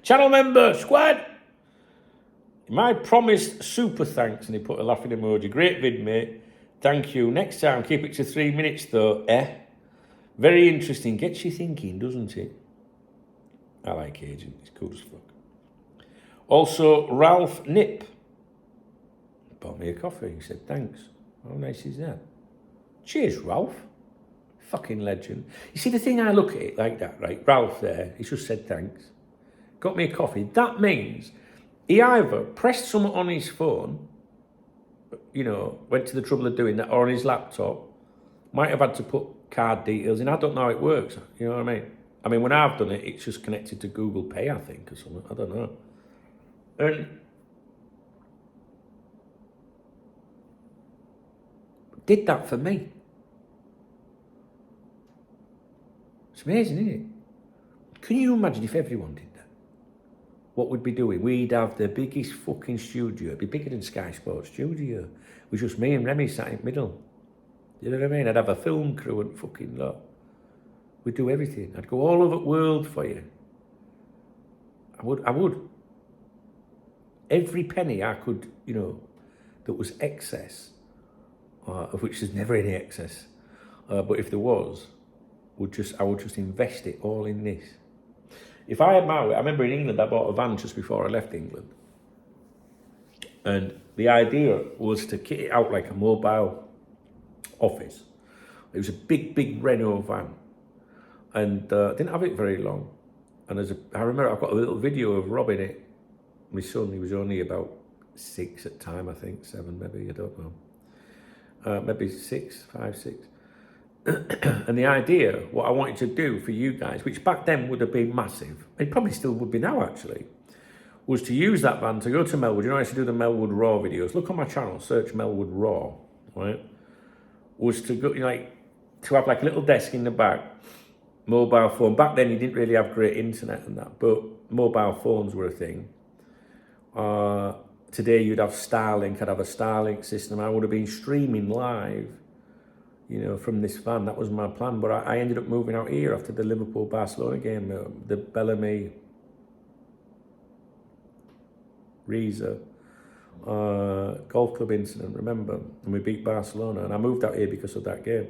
channel member, squad. My promised super thanks, and he put a laughing emoji. Great vid, mate. Thank you. Next time, keep it to 3 minutes, though. Very interesting. Gets you thinking, doesn't it? I like Agent. It's cool as fuck. Also, Ralph Nip bought me a coffee. He said, thanks. How nice is that? Cheers, Ralph. Fucking legend. You see, the thing I look at it like that, right? Ralph there, he just said thanks. Got me a coffee. That means he either pressed something on his phone, you know, went to the trouble of doing that, or on his laptop, might have had to put card details in. I don't know how it works. You know what I mean? I mean, when I've done it, it's just connected to Google Pay, I think, or something. I don't know. And did that for me. It's amazing, isn't it? Can you imagine if everyone did that? What we'd be doing? We'd have the biggest fucking studio. It'd be bigger than Sky Sports studio. With just me and Remy sat in the middle. You know what I mean? I'd have a film crew and fucking lot. We'd do everything. I'd go all over the world for you. I would. Every penny I could, you know, that was excess, of which there's never any excess, but if there was, I would just invest it all in this. If I had my way, I remember in England I bought a van just before I left England, and the idea was to kit it out like a mobile office. It was a big Renault van, and didn't have it very long. And I remember I've got a little video of robbing it. My son, he was only about 6 at the time, I think, 7 maybe, I don't know. Maybe 5, 6. And the idea, what I wanted to do for you guys, which back then would have been massive, it probably still would be now actually, was to use that van to go to Melwood. You know, I used to do the Melwood Raw videos. Look on my channel, search Melwood Raw, right? Was to go, you know, like, to have like a little desk in the back, mobile phone. Back then you didn't really have great internet and that, but mobile phones were a thing. Today you'd have Starlink. I'd have a Starlink system. I would have been streaming live, you know, from this van. That was my plan. But I ended up moving out here after the Liverpool-Barcelona game, the Bellamy Riza golf club incident, remember? And we beat Barcelona. And I moved out here because of that game.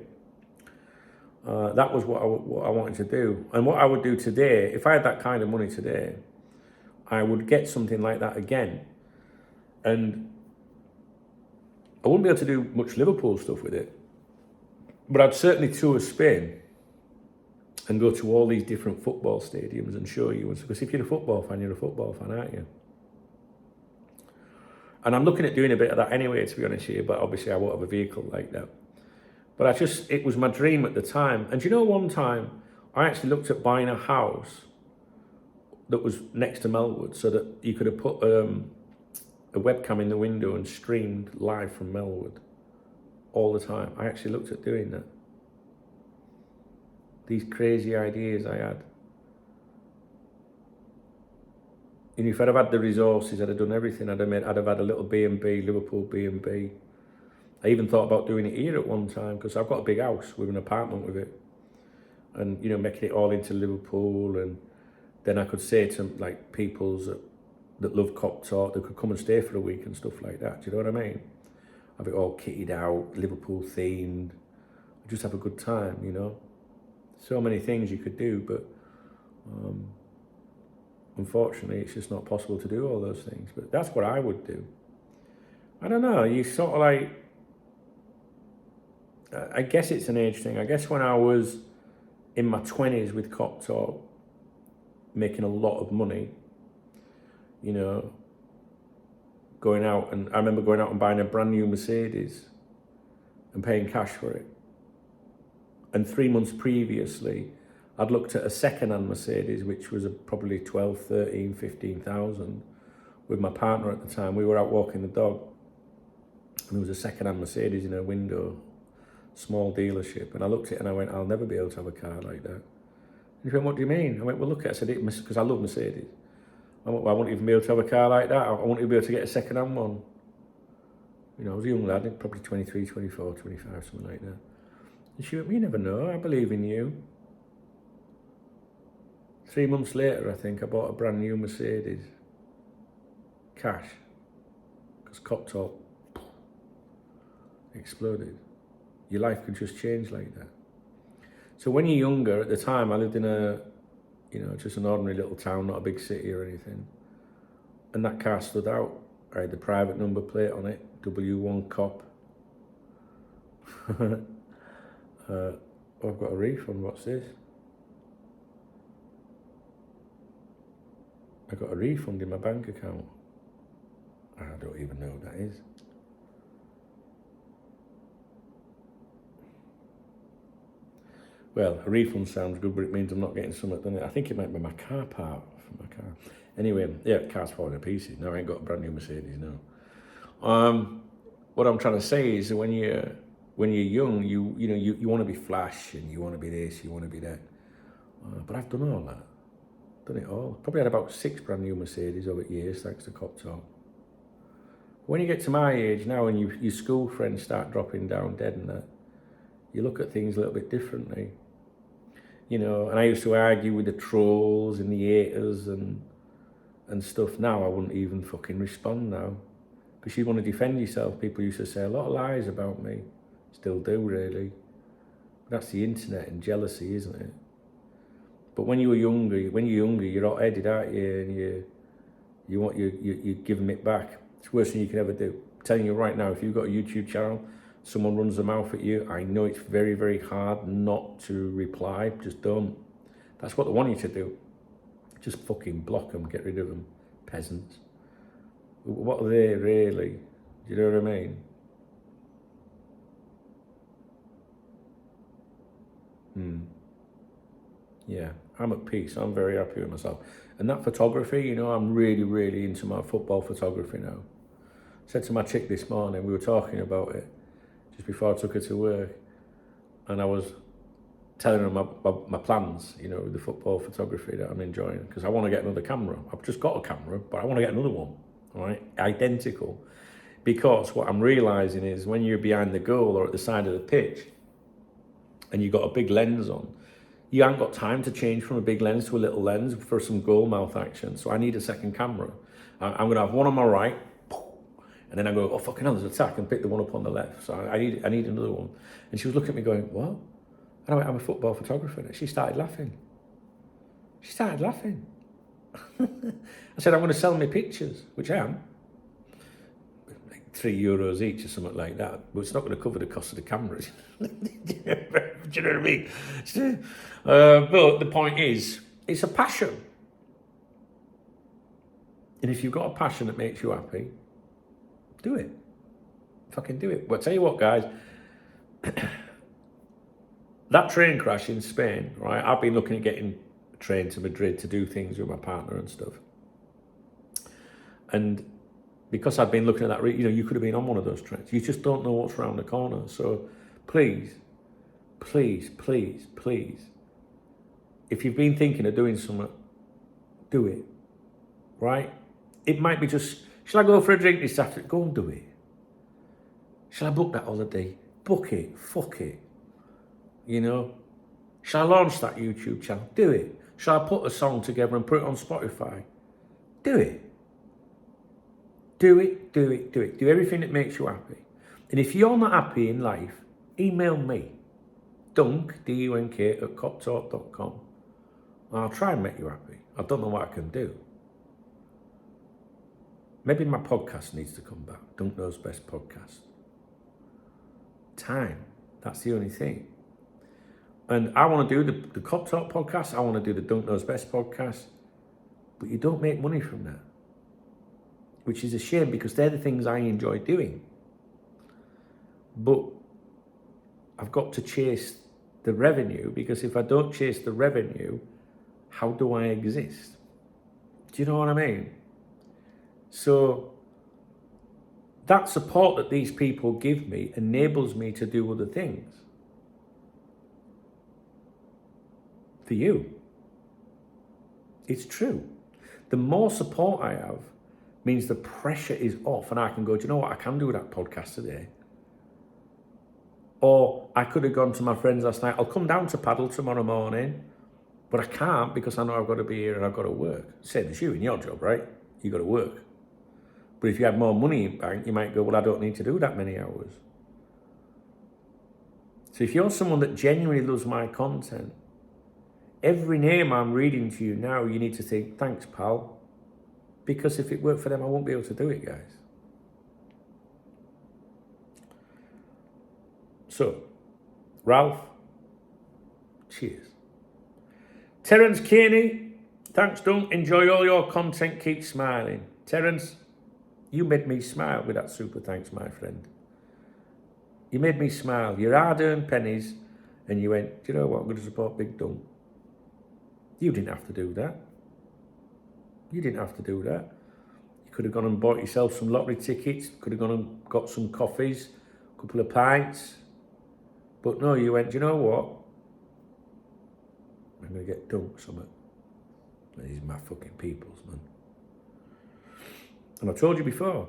That was what I wanted to do. And what I would do today, if I had that kind of money today, I would get something like that again. And I wouldn't be able to do much Liverpool stuff with it. But I'd certainly tour Spain and go to all these different football stadiums and show you. Because if you're a football fan, you're a football fan, aren't you? And I'm looking at doing a bit of that anyway, to be honest with you, but obviously I won't have a vehicle like that. But it was my dream at the time. And you know, one time I actually looked at buying a house that was next to Melwood so that you could have put a webcam in the window and streamed live from Melwood all the time. I actually looked at doing that. These crazy ideas I had. And if I'd have had the resources, I'd have done everything. I'd have had a little B&B, Liverpool B&B. I even thought about doing it here at one time because I've got a big house with an apartment with it. And, you know, making it all into Liverpool. And then I could say to like peoples that love Cop Talk, they could come and stay for a week and stuff like that. Do you know what I mean? Have it all kitted out, Liverpool themed. Just have a good time, you know. So many things you could do, but unfortunately it's just not possible to do all those things. But that's what I would do. I don't know, you sort of like, I guess it's an age thing. I guess when I was in my 20s with Cop Talk, making a lot of money, you know, going out, and I remember going out and buying a brand new Mercedes and paying cash for it. And 3 months previously, I'd looked at a second-hand Mercedes, which was probably 12, 13, 15,000 with my partner at the time. We were out walking the dog, and there was a second-hand Mercedes in her window, small dealership. And I looked at it and I went, I'll never be able to have a car like that. And he went, what do you mean? I went, well, look at it. I said, because I love Mercedes. I went, well, I won't even be able to have a car like that. I won't even be able to get a second-hand one. You know, I was a young lad, probably 23, 24, 25, something like that. And she went, well, you never know, I believe in you. 3 months later, I think, I bought a brand new Mercedes. Cash. Because Cop Talk exploded. Your life could just change like that. So when you're younger, at the time, I lived in just an ordinary little town, not a big city or anything. And that car stood out. I had the private number plate on it, W1 Cop. I've got a refund, what's this? I got a refund in my bank account. I don't even know what that is. Well, a refund sounds good, but it means I'm not getting something, doesn't it? I think it might be my car part for my car. Anyway, yeah, car's falling to pieces. No, I ain't got a brand new Mercedes, no. What I'm trying to say is that when you're young, you want to be flash and you want to be this, you want to be that. But I've done all that. Done it all. Probably had about 6 brand new Mercedes over the years, thanks to Cop Talk. When you get to my age now and your school friends start dropping down dead and that, you look at things a little bit differently. You know, and I used to argue with the trolls and the haters and stuff. Now I wouldn't even fucking respond now. Because you want to defend yourself. People used to say a lot of lies about me. Still do, really. That's the internet and jealousy, isn't it? But when you're younger, you're hot-headed, aren't you? And you're giving it back. It's the worst thing you can ever do. I'm telling you right now, if you've got a YouTube channel, someone runs their mouth at you, I know it's very, very hard not to reply. Just don't. That's what they want you to do. Just fucking block them, get rid of them. Peasants. What are they really? Do you know what I mean? Yeah, I'm at peace. I'm very happy with myself. And that photography, you know, I'm really, really into my football photography now. I said to my chick this morning, we were talking about it just before I took her to work, and I was telling her my plans, you know, with the football photography that I'm enjoying, because I want to get another camera. I've just got a camera, but I want to get another one, all right, identical. Because what I'm realising is when you're behind the goal or at the side of the pitch and you've got a big lens on, you haven't got time to change from a big lens to a little lens for some goal mouth action. So I need a second camera. I'm going to have one on my right, and then I go, oh, fucking hell, there's attack, and pick the one up on the left. So I need another one. And she was looking at me going, what? And I went, I'm a football photographer. And she started laughing. I said, I'm going to sell my pictures, which I am. Like €3 each or something like that. But it's not going to cover the cost of the cameras. Do you know what I mean? But the point is, it's a passion. And if you've got a passion that makes you happy, Do it. Fucking do it. But tell you what, guys, that train crash in Spain, right? I've been looking at getting a train to Madrid to do things with my partner and stuff. And because I've been looking at that, you could have been on one of those trains. You just don't know what's around the corner. So please, please, please, please, if you've been thinking of doing something, do it, right? It might be just, shall I go for a drink this afternoon? Go and do it. Shall I book that holiday? Book it, fuck it. Shall I launch that YouTube channel? Do it. Shall I put a song together and put it on Spotify? Do it. Do it, do it, do it. Do everything that makes you happy. And if you're not happy in life, email me, dunk, D-U-N-K, at coptalk.com. And I'll try and make you happy. I don't know what I can do. Maybe my podcast needs to come back. Dunk Knows Best podcast. Time. That's the only thing. And I want to do the Cop Talk podcast. I want to do the Dunk Knows Best podcast. But you don't make money from that. Which is a shame because they're the things I enjoy doing. But I've got to chase the revenue, because if I don't chase the revenue, how do I exist? Do you know what I mean? So that support that these people give me enables me to do other things. For you. It's true. The more support I have means the pressure is off and I can go, do you know what, I can do that podcast today. Or I could have gone to my friends last night, I'll come down to paddle tomorrow morning, but I can't because I know I've got to be here and I've got to work. Same as you in your job, right? You've got to work. But if you had more money in bank, you might go, well, I don't need to do that many hours. So if you're someone that genuinely loves my content, every name I'm reading to you now, you need to think, thanks, pal. Because if it worked for them, I won't be able to do it, guys. So, Ralph, cheers. Terence Kearney, thanks, Dunk. Enjoy all your content. Keep smiling. Terence, you made me smile with that super thanks, my friend. You made me smile. Your hard-earned pennies, and you went, do you know what, I'm going to support Big Dunk. You didn't have to do that. You didn't have to do that. You could have gone and bought yourself some lottery tickets, could have gone and got some coffees, a couple of pints. But no, you went, do you know what? I'm going to get Dunk something. These are my fucking peoples, man. And I told you before,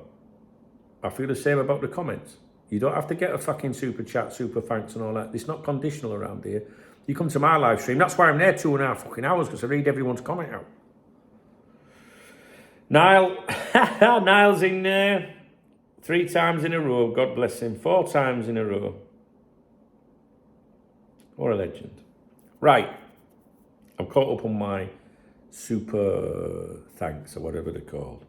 I feel the same about the comments. You don't have to get a fucking super chat, super thanks and all that. It's not conditional around here. You come to my live stream, that's why I'm there 2.5 fucking hours, because I read everyone's comment out. Niall's in there 3 times in a row, God bless him, 4 times in a row. What a legend. Right, I'm caught up on my super thanks or whatever they're called.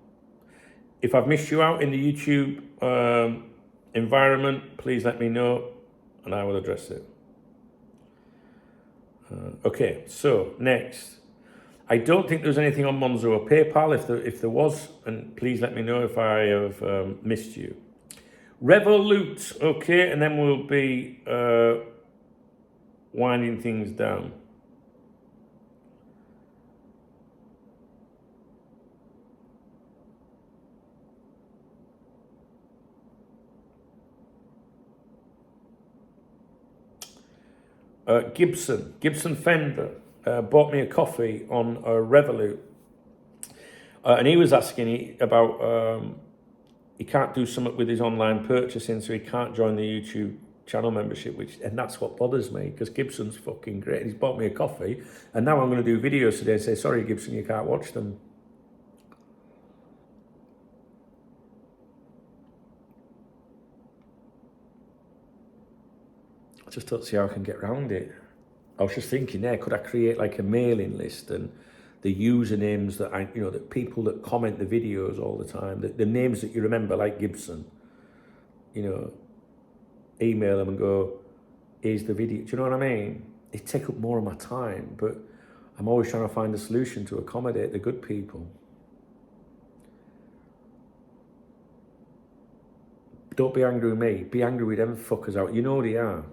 If I've missed you out in the YouTube environment, please let me know and I will address it. Okay, so next. I don't think there's anything on Monzo or PayPal. If there was, and please let me know if I have missed you. Revolut, okay, and then we'll be winding things down. Gibson Fender bought me a coffee on Revolut, and he was asking about he can't do something with his online purchasing, so he can't join the YouTube channel membership, and that's what bothers me, because Gibson's fucking great. He's bought me a coffee, and now I'm going to do videos today and say, sorry Gibson, you can't watch them. I just don't see how I can get around it. I was just thinking there, could I create like a mailing list and the usernames that that people that comment the videos all the time, the names that you remember, like Gibson, email them and go, here's the video. Do you know what I mean? It take up more of my time, but I'm always trying to find a solution to accommodate the good people. Don't be angry with me. Be angry with them fuckers out. You know they are.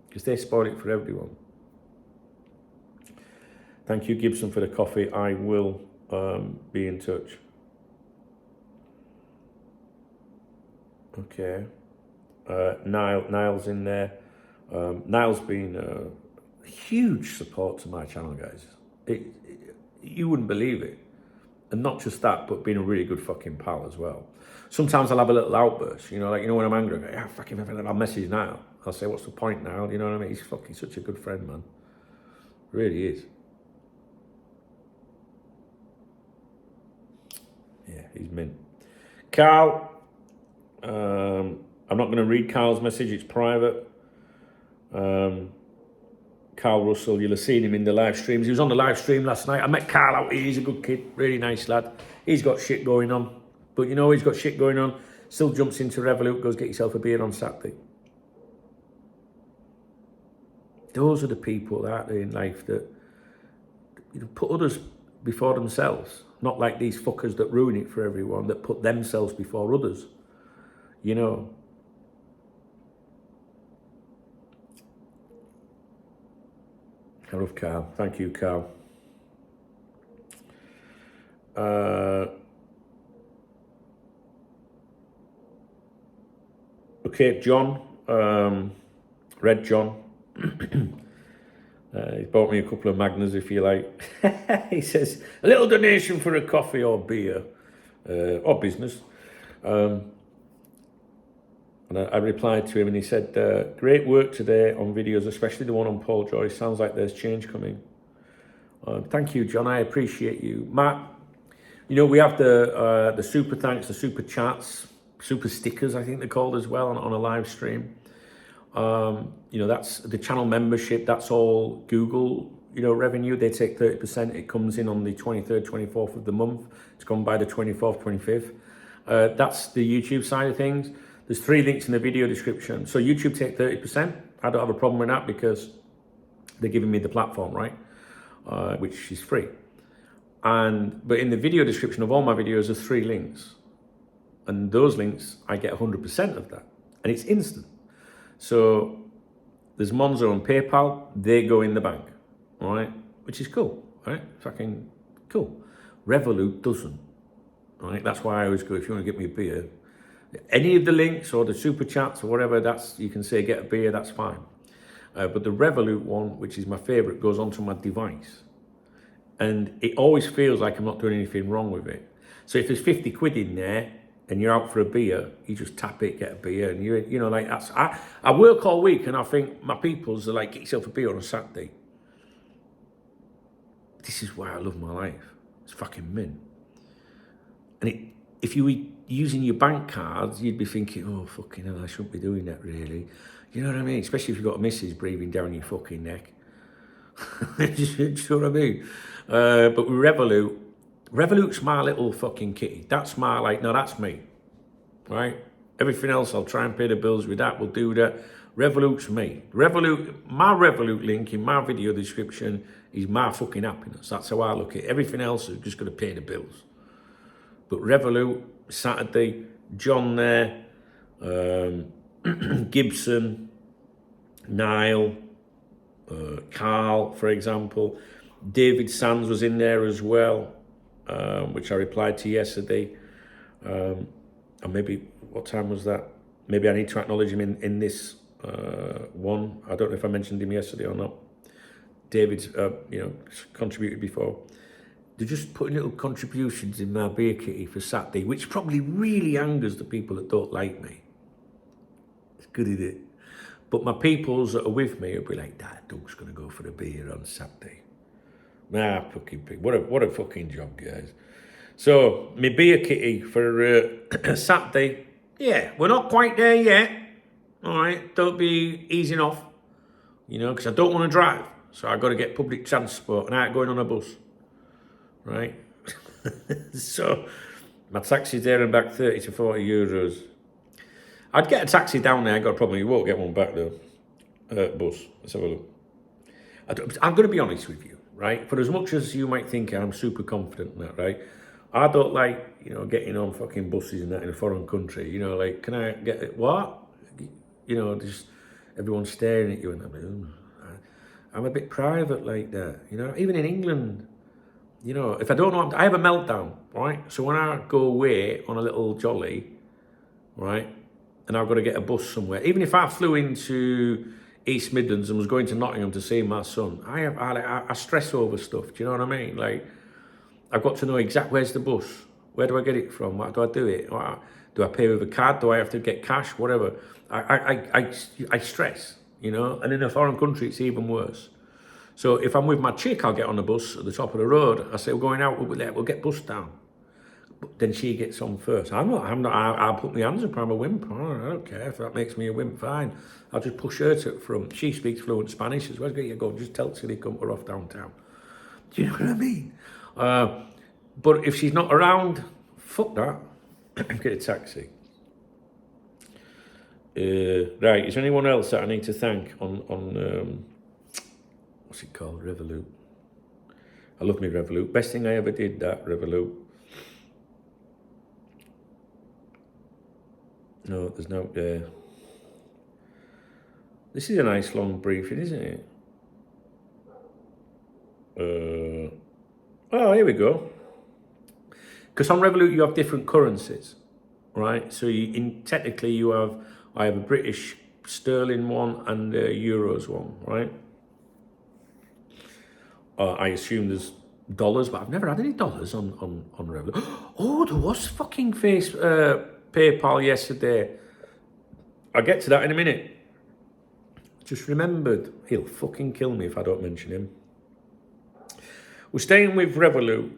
Because they spoil it for everyone. Thank you, Gibson, for the coffee. I will be in touch. Okay. Niall's in there. Niall's been a huge support to my channel, guys. You wouldn't believe it. And not just that, but being a really good fucking pal as well. Sometimes I'll have a little outburst, you know, like, you know, when I'm angry, I go, yeah, fucking, I'll message Niall. I'll say, what's the point now? You know what I mean? He's fucking such a good friend, man. Really is. Yeah, he's mint. Carl, I'm not going to read Carl's message, it's private. Carl Russell, you'll have seen him in the live streams. He was on the live stream last night. I met Carl out here, he's a good kid, really nice lad. He's got shit going on. But you know, he's got shit going on, still jumps into Revolut, goes get yourself a beer on Saturday. Those are the people, aren't they, in life that, you know, put others before themselves. Not like these fuckers that ruin it for everyone, that put themselves before others. You know. I love Carl. Thank you, Carl. Okay, John. Red John. He bought me a couple of Magners, if you like. He says, a little donation for a coffee or beer, or business. And I replied to him and he said, great work today on videos, especially the one on Paul Joyce. Sounds like there's change coming. Thank you, John. I appreciate you. Matt, you know, we have the super thanks, the super chats, super stickers, I think they're called as well, on a live stream. You know, that's the channel membership. That's all Google, you know, revenue. They take 30%. It comes in on the 23rd, 24th of the month. It's gone by the 24th, 25th. That's the YouTube side of things. There's 3 links in the video description. So YouTube take 30%. I don't have a problem with that because they're giving me the platform, right? Which is free. But in the video description of all my videos, there's 3 links. And those links, I get 100% of that. And it's instant. So there's Monzo and PayPal, they go in the bank, all right? Which is cool, right? Fucking cool. Revolut doesn't, all right? That's why I always go, if you want to get me a beer, any of the links or the super chats or whatever, that's, you can say get a beer, that's fine. But the Revolut one, which is my favorite, goes onto my device. And it always feels like I'm not doing anything wrong with it. So if there's 50 quid in there, and you're out for a beer, you just tap it, get a beer, and you know, like that's. I work all week, and I think my peoples are like, get yourself a beer on a Saturday. This is why I love my life. It's fucking mint. And if you were using your bank cards, you'd be thinking, oh fucking hell, I shouldn't be doing that really. You know what I mean? Especially if you've got a missus breathing down your fucking neck. Do you know what I mean? But with Revolut's my little fucking kitty. That's my, like, no, that's me, right? Everything else, I'll try and pay the bills with that. We'll do that. Revolut's me. My Revolut link in my video description is my fucking happiness. That's how I look at it. Everything else is just going to pay the bills. But Revolut, Saturday, John there, Gibson, Niall, Carl, for example. David Sands was in there as well. Which I replied to yesterday. And maybe, what time was that? Maybe I need to acknowledge him in this one. I don't know if I mentioned him yesterday or not. David's, you know, contributed before. They're just putting little contributions in my beer kitty for Saturday, which probably really angers the people that don't like me. It's good, isn't it? But my peoples that are with me will be like, Dad, Doug's going to go for a beer on Saturday. Nah, fucking pig. What a fucking job, guys. So, my beer kitty for Saturday. Yeah, we're not quite there yet. All right, don't be easing off. You know, because I don't want to drive. So, I've got to get public transport and I ain't going on a bus. Right? So, my taxi's there and back 30 to 40 euros. I'd get a taxi down there. I got a problem. You won't get one back though. Bus. Let's have a look. I'm going to be honest with you. Right? For as much as you might think I'm super confident in that, right? I don't like, getting on fucking buses and that in a foreign country. Like, can I get it? What? Just everyone staring at you and I'm like, I'm a bit private like that. Even in England, if I don't know, I have a meltdown, right? So when I go away on a little jolly, right, and I've got to get a bus somewhere, even if I flew into East Midlands and was going to Nottingham to see my son, I stress over stuff. Do you know what I mean? Like, I've got to know exactly where's the bus, where do I get it from, how do I do it, do I pay with a card, do I have to get cash, whatever. I stress, and in a foreign country it's even worse. So if I'm with my chick, I'll get on the bus at the top of the road. I say, we're going out, we'll get bus down. But then she gets on first. I'll put my hands up, I'm a wimp. I don't care if that makes me a wimp, fine. I'll just push her to the front. She speaks fluent Spanish as well. Where's you go? Just tell Tilly come her off downtown. Do you know what I mean? But if she's not around, fuck that. Get a taxi. Right, is there anyone else that I need to thank on what's it called? Revolut. I love me Revolut. Best thing I ever did, that Revolut. No, there's no there. This is a nice long briefing, isn't it? Oh, here we go. Because on Revolut you have different currencies, right? So technically I have a British sterling one and a euros one, right? I assume there's dollars, but I've never had any dollars on Revolut. Oh, there was fucking PayPal yesterday. I'll get to that in a minute. Just remembered, he'll fucking kill me if I don't mention him. We're staying with Revolut.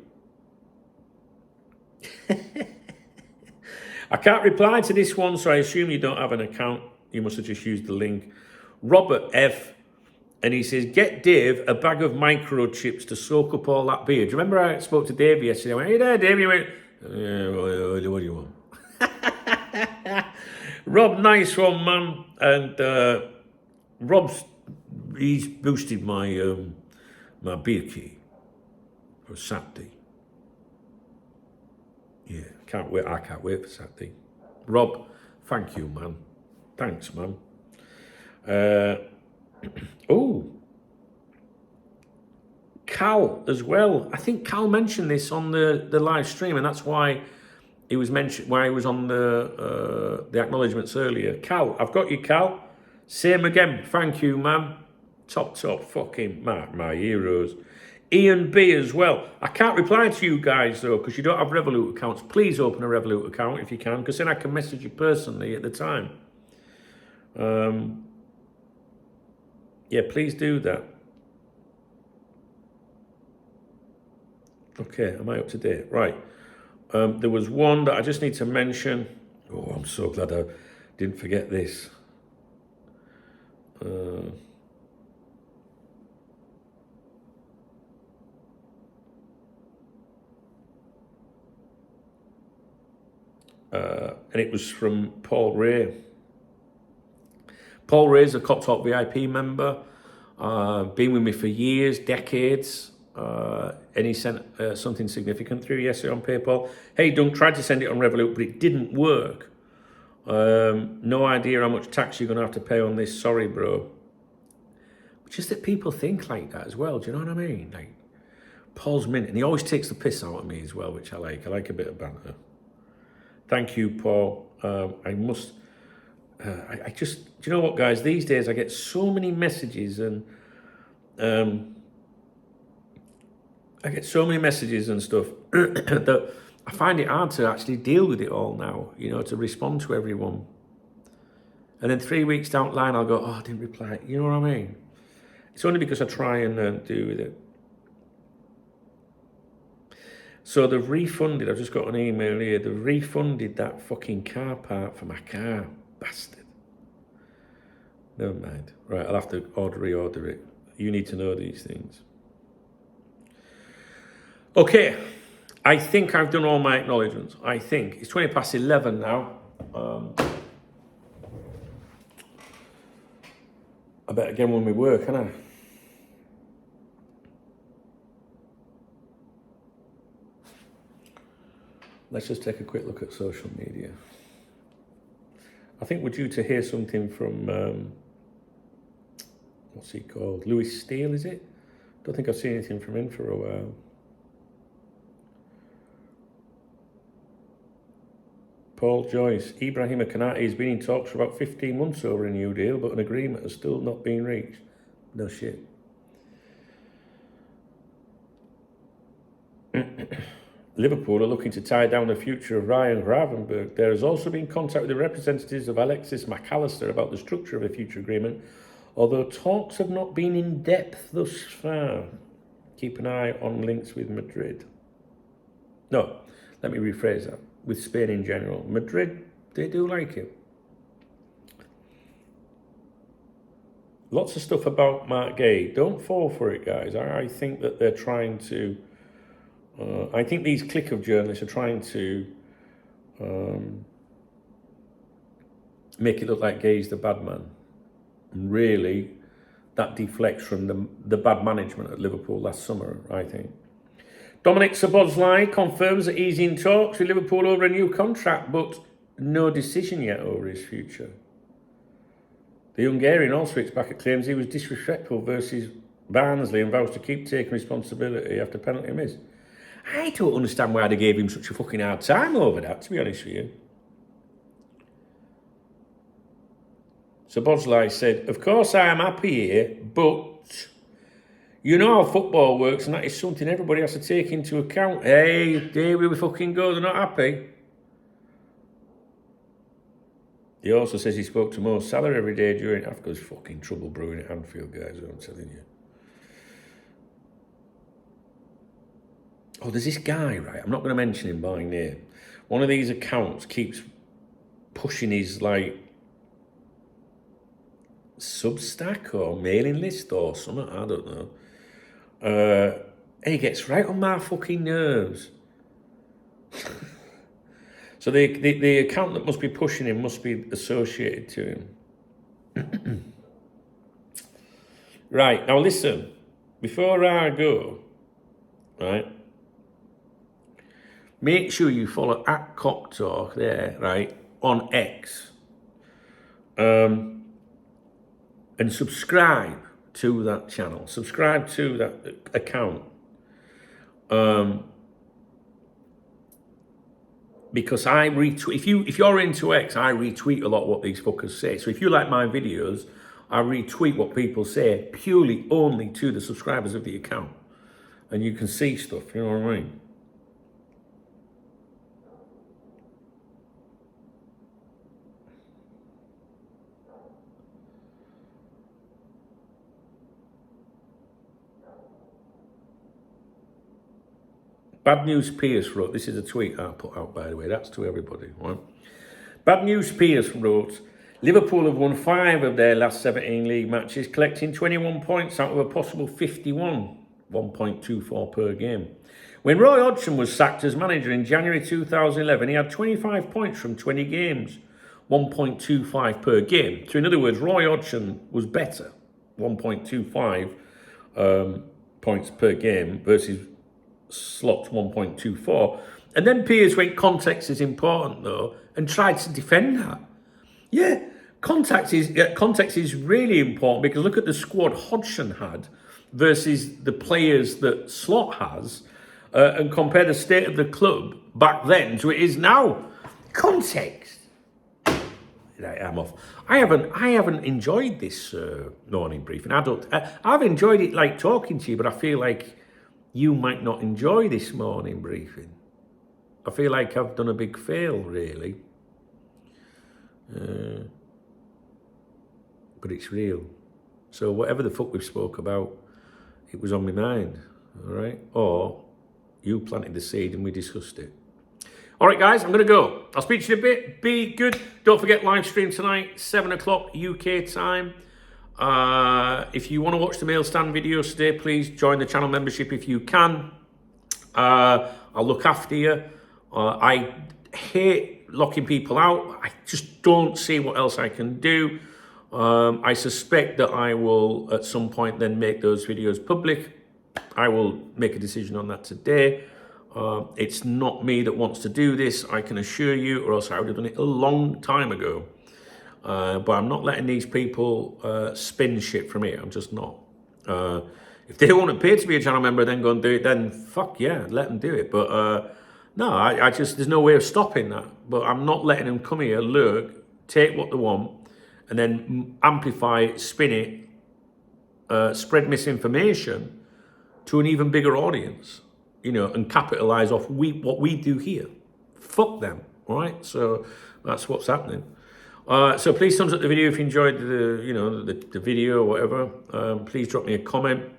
I can't reply to this one, so I assume you don't have an account. You must have just used the link. Robert F. And he says, get Dave a bag of microchips to soak up all that beer. Do you remember I spoke to Dave yesterday? I went, hey there, Dave. He went, what do you want? Rob, nice one, man. And he's boosted my my beer key for Saturday. Yeah, can't wait. I can't wait for Saturday. Rob, thank you, man. Thanks, man. Oh, Cal as well. I think Cal mentioned this on the live stream, and that's why he was mentioned. Why he was on the acknowledgements earlier. Cal, I've got you, Cal. Same again. Thank you, man. Top fucking my heroes. Ian B as well. I can't reply to you guys though because you don't have Revolut accounts. Please open a Revolut account if you can, because then I can message you personally at the time. Yeah, please do that. Okay, am I up to date? Right. There was one that I just need to mention. Oh, I'm so glad I didn't forget this. And it was from Paul Ray. Paul Ray's a Cop Talk VIP member. Been with me for years, decades. And he sent something significant through yesterday on PayPal. Hey, Dunk, tried to send it on Revolut, but it didn't work. No idea how much tax you're going to have to pay on this. Sorry, bro. Just that people think like that as well. Do you know what I mean? Like, Paul's mint, and he always takes the piss out of me as well, which I like. I like a bit of banter. Thank you, Paul. I just, do you know what, guys? These days I get so many messages and stuff that I find it hard to actually deal with it all now, to respond to everyone. And then 3 weeks down the line, I'll go, oh, I didn't reply. You know what I mean? It's only because I try and do with it. So they've refunded, I've just got an email here, they've refunded that fucking car part for my car. Bastard. Never mind. Right, I'll have to reorder it. You need to know these things. Okay, I think I've done all my acknowledgements. I think. It's 20 past 11 now. I better get on with work, can I? Let's just take a quick look at social media. I think we're due to hear something from, what's he called? Lewis Steele, is it? Don't think I've seen anything from him for a while. Paul Joyce, Ibrahima Kanate has been in talks for about 15 months over a new deal, but an agreement has still not been reached. No shit. Liverpool are looking to tie down the future of Ryan Gravenberch. There has also been contact with the representatives of Alexis McAllister about the structure of a future agreement, although talks have not been in depth thus far. Keep an eye on links with Madrid. No, let me rephrase that. With Spain in general. Madrid, they do like him. Lots of stuff about Mark Gay. Don't fall for it, guys. I think that they're trying to... I think these clique of journalists are trying to make it look like Gay's the bad man. And really, that deflects from the bad management at Liverpool last summer, I think. Dominic Szoboszlai confirms that he's in talks with Liverpool over a new contract, but no decision yet over his future. The Hungarian also hits back at claims he was disrespectful versus Barnsley and vows to keep taking responsibility after penalty miss. I don't understand why they gave him such a fucking hard time over that, to be honest with you. Szoboszlai said, of course I am happy here, but you know how football works, and that is something everybody has to take into account. Hey, there we fucking go, they're not happy. He also says he spoke to Mo Salah every day during Africa's fucking trouble brewing at Anfield, guys, I'm telling you. Oh, there's this guy, right? I'm not going to mention him by name. One of these accounts keeps pushing his, like, Substack or mailing list or something, I don't know. And he gets right on my fucking nerves. So the account that must be pushing him must be associated to him. Right, now listen. Before I go, right, make sure you follow @CockTalk there, right, on X. And subscribe to that channel. Subscribe to that account. Because I retweet, if you're into X, I retweet a lot what these fuckers say. So if you like my videos, I retweet what people say purely only to the subscribers of the account. And you can see stuff, you know what I mean? Bad News Pierce wrote, this is a tweet I put out, by the way, that's to everybody, right? Bad News Pierce wrote, Liverpool have won 5 of their last 17 league matches, collecting 21 points out of a possible 51, 1.24 per game. When Roy Hodgson was sacked as manager in January 2011, he had 25 points from 20 games, 1.25 per game. So in other words, Roy Hodgson was better, 1.25 points per game versus Slot's 1.24. And then Piers went, context is important though, and tried to defend that. Yeah, context is really important because look at the squad Hodgson had versus the players that Slot has, and compare the state of the club back then to it is now. Context. I'm off. I haven't enjoyed this morning briefing. I've enjoyed it like talking to you, but I feel like you might not enjoy this morning briefing. I feel like I've done a big fail, really. But it's real. So whatever the fuck we spoke about, it was on my mind, all right? Or you planted the seed and we discussed it. All right, guys, I'm going to go. I'll speak to you in a bit. Be good. Don't forget, live stream tonight, 7 o'clock UK time. If you want to watch the mail stand videos today, please join the channel membership if you can. I'll look after you. I hate locking people out. I just don't see what else I can do. I suspect that I will at some point then make those videos public. I will make a decision on that today. It's not me that wants to do this, I can assure you, or else I would have done it a long time ago. But I'm not letting these people spin shit from here. I'm just not. If they want to pay to be a channel member, then go and do it. Then fuck yeah, let them do it. But no, I just there's no way of stopping that. But I'm not letting them come here, lurk, take what they want, and then amplify it, spin it, spread misinformation to an even bigger audience. And capitalize off what we do here. Fuck them, all right? So that's what's happening. So please thumbs up the video if you enjoyed the video or whatever. Please drop me a comment.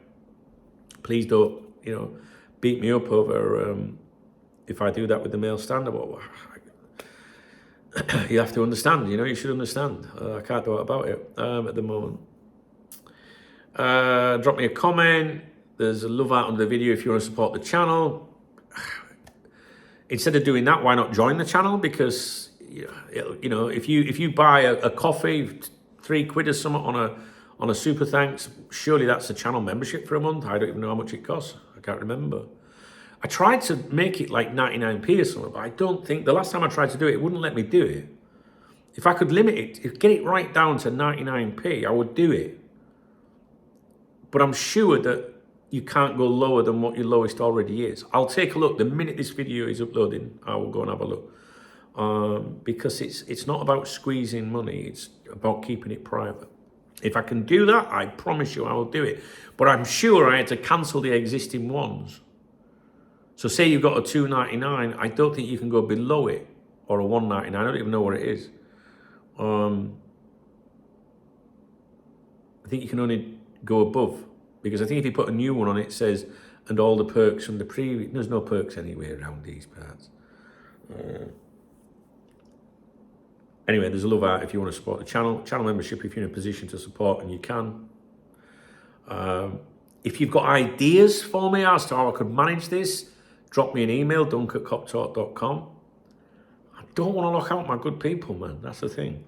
Please don't beat me up over if I do that with the male stand-up. You have to understand. You should understand. I can't do it about it at the moment. Drop me a comment. There's a love out under the video if you want to support the channel. Instead of doing that, why not join the channel? Because if you buy a coffee, £3 or something on a super thanks, surely that's a channel membership for a month. I don't even know how much it costs. I can't remember. I tried to make it like 99p or something, but I don't think the last time I tried to do it, it wouldn't let me do it. If I could limit it, get it right down to 99p, I would do it. But I'm sure that you can't go lower than what your lowest already is. I'll take a look. The minute this video is uploading, I will go and have a look. Because it's not about squeezing money. It's about keeping it private. If I can do that, I promise you I will do it. But I'm sure I had to cancel the existing ones. So say you've got a $2.99, I don't think you can go below it. Or a $1.99, I don't even know what it is. I think you can only go above. Because I think if you put a new one on, it says, and all the perks from the previous. There's no perks anywhere around these parts. Anyway, there's a love out if you want to support the channel. Channel membership if you're in a position to support, and you can. If you've got ideas for me as to how I could manage this, drop me an email, dunk@coptalk.com. I don't want to lock out my good people, man. That's the thing.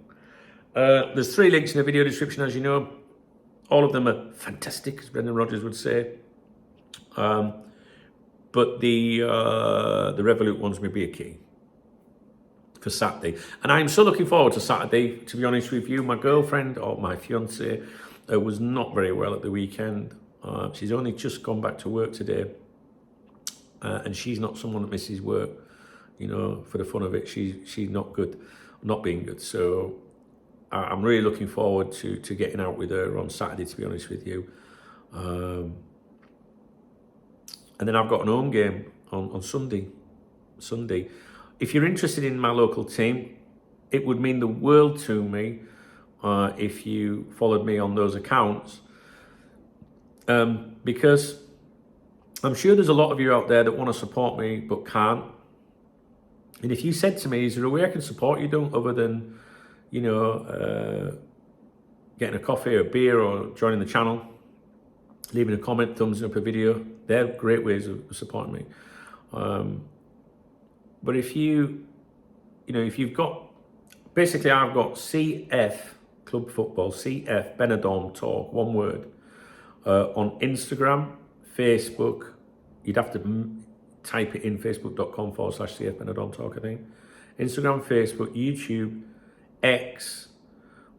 There's 3 links in the video description, as you know. All of them are fantastic, as Brendan Rodgers would say. But the Revolut ones may be a key for Saturday. And I'm so looking forward to Saturday, to be honest with you. My girlfriend, or my fiancée, was not very well at the weekend. She's only just gone back to work today. And she's not someone that misses work, for the fun of it. She's not good, not being good. So I'm really looking forward to getting out with her on Saturday, to be honest with you. And then I've got an home game on Sunday. If you're interested in my local team, it would mean the world to me if you followed me on those accounts. Because I'm sure there's a lot of you out there that want to support me but can't. And if you said to me, is there a way I can support you, other than getting a coffee or a beer or joining the channel, leaving a comment, thumbs up a video, they're great ways of supporting me. But if if you've got, basically I've got CF Club Football, CF Benidorm Talk, one word, on Instagram, Facebook. You'd have to type it in, facebook.com/CF Benidorm Talk, I think. Instagram, Facebook, YouTube, X,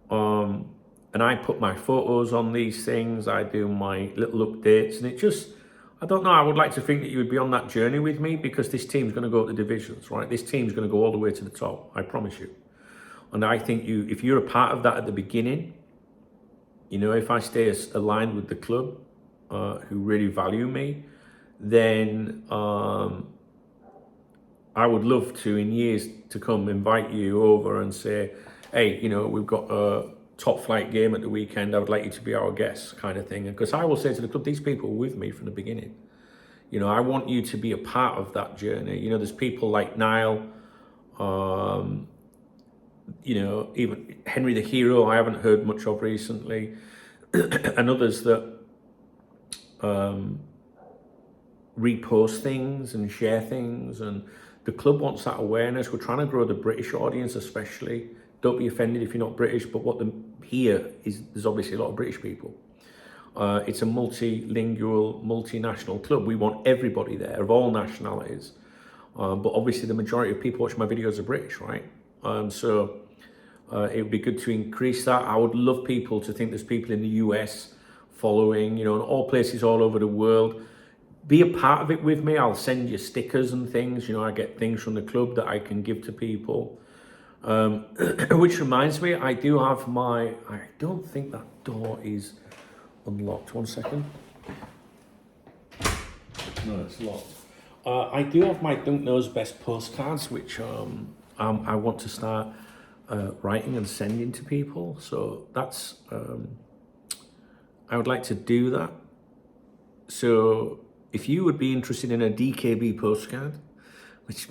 and I put my photos on these things. I do my little updates, and it just, I don't know, I would like to think that you would be on that journey with me, because this team's going to go up the divisions, right? This team's going to go all the way to the top, I promise you. And I think if you're a part of that at the beginning, if I stay aligned with the club, who really value me, then I would love to, in years to come, invite you over and say, hey, we've got a top flight game at the weekend. I would like you to be our guest, kind of thing. Because I will say to the club, these people were with me from the beginning. I want you to be a part of that journey. There's people like Niall, even Henry the Hero, I haven't heard much of recently, and others that repost things and share things. And the club wants that awareness. We're trying to grow the British audience, especially. Don't be offended if you're not British, but what here is, there's obviously a lot of British people. It's a multilingual, multinational club. We want everybody there of all nationalities. But obviously the majority of people watching my videos are British, right? So it would be good to increase that. I would love people to think there's people in the US following, you know, in all places all over the world. Be a part of it with me. I'll send you stickers and things. You know, I get things from the club that I can give to people. Which reminds me, I do have my, I don't think that door is unlocked. 1 second. No, it's locked. I do have my Don't Know's Best postcards, which I want to start writing and sending to people. So that's, I would like to do that. So if you would be interested in a DKB postcard, which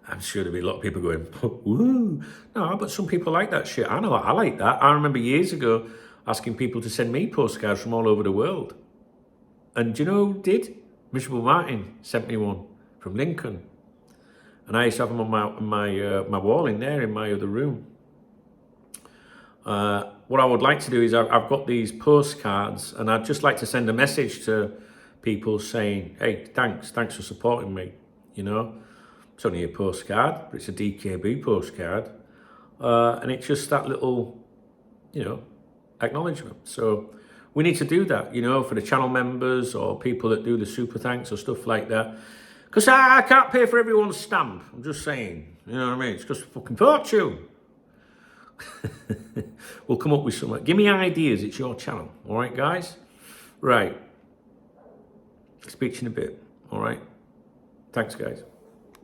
I'm sure there'll be a lot of people going, woo. No, but some people like that shit. I know, I like that. I remember years ago asking people to send me postcards from all over the world. And do you know who did? Miserable Martin sent me one from Lincoln. And I used to have them on my wall in there in my other room. What I would like to do is I've got these postcards, and I'd just like to send a message to people saying, hey, thanks for supporting me, you know. It's only a postcard, but it's a DKB postcard. And it's just that little, you know, acknowledgement. So we need to do that, you know, for the channel members or people that do the super thanks or stuff like that. Because I can't pay for everyone's stamp. I'm just saying, you know what I mean? It's just a fucking fortune. We'll come up with something. Give me ideas. It's your channel. All right, guys? Right. Speak to you in a bit. All right? Thanks, guys.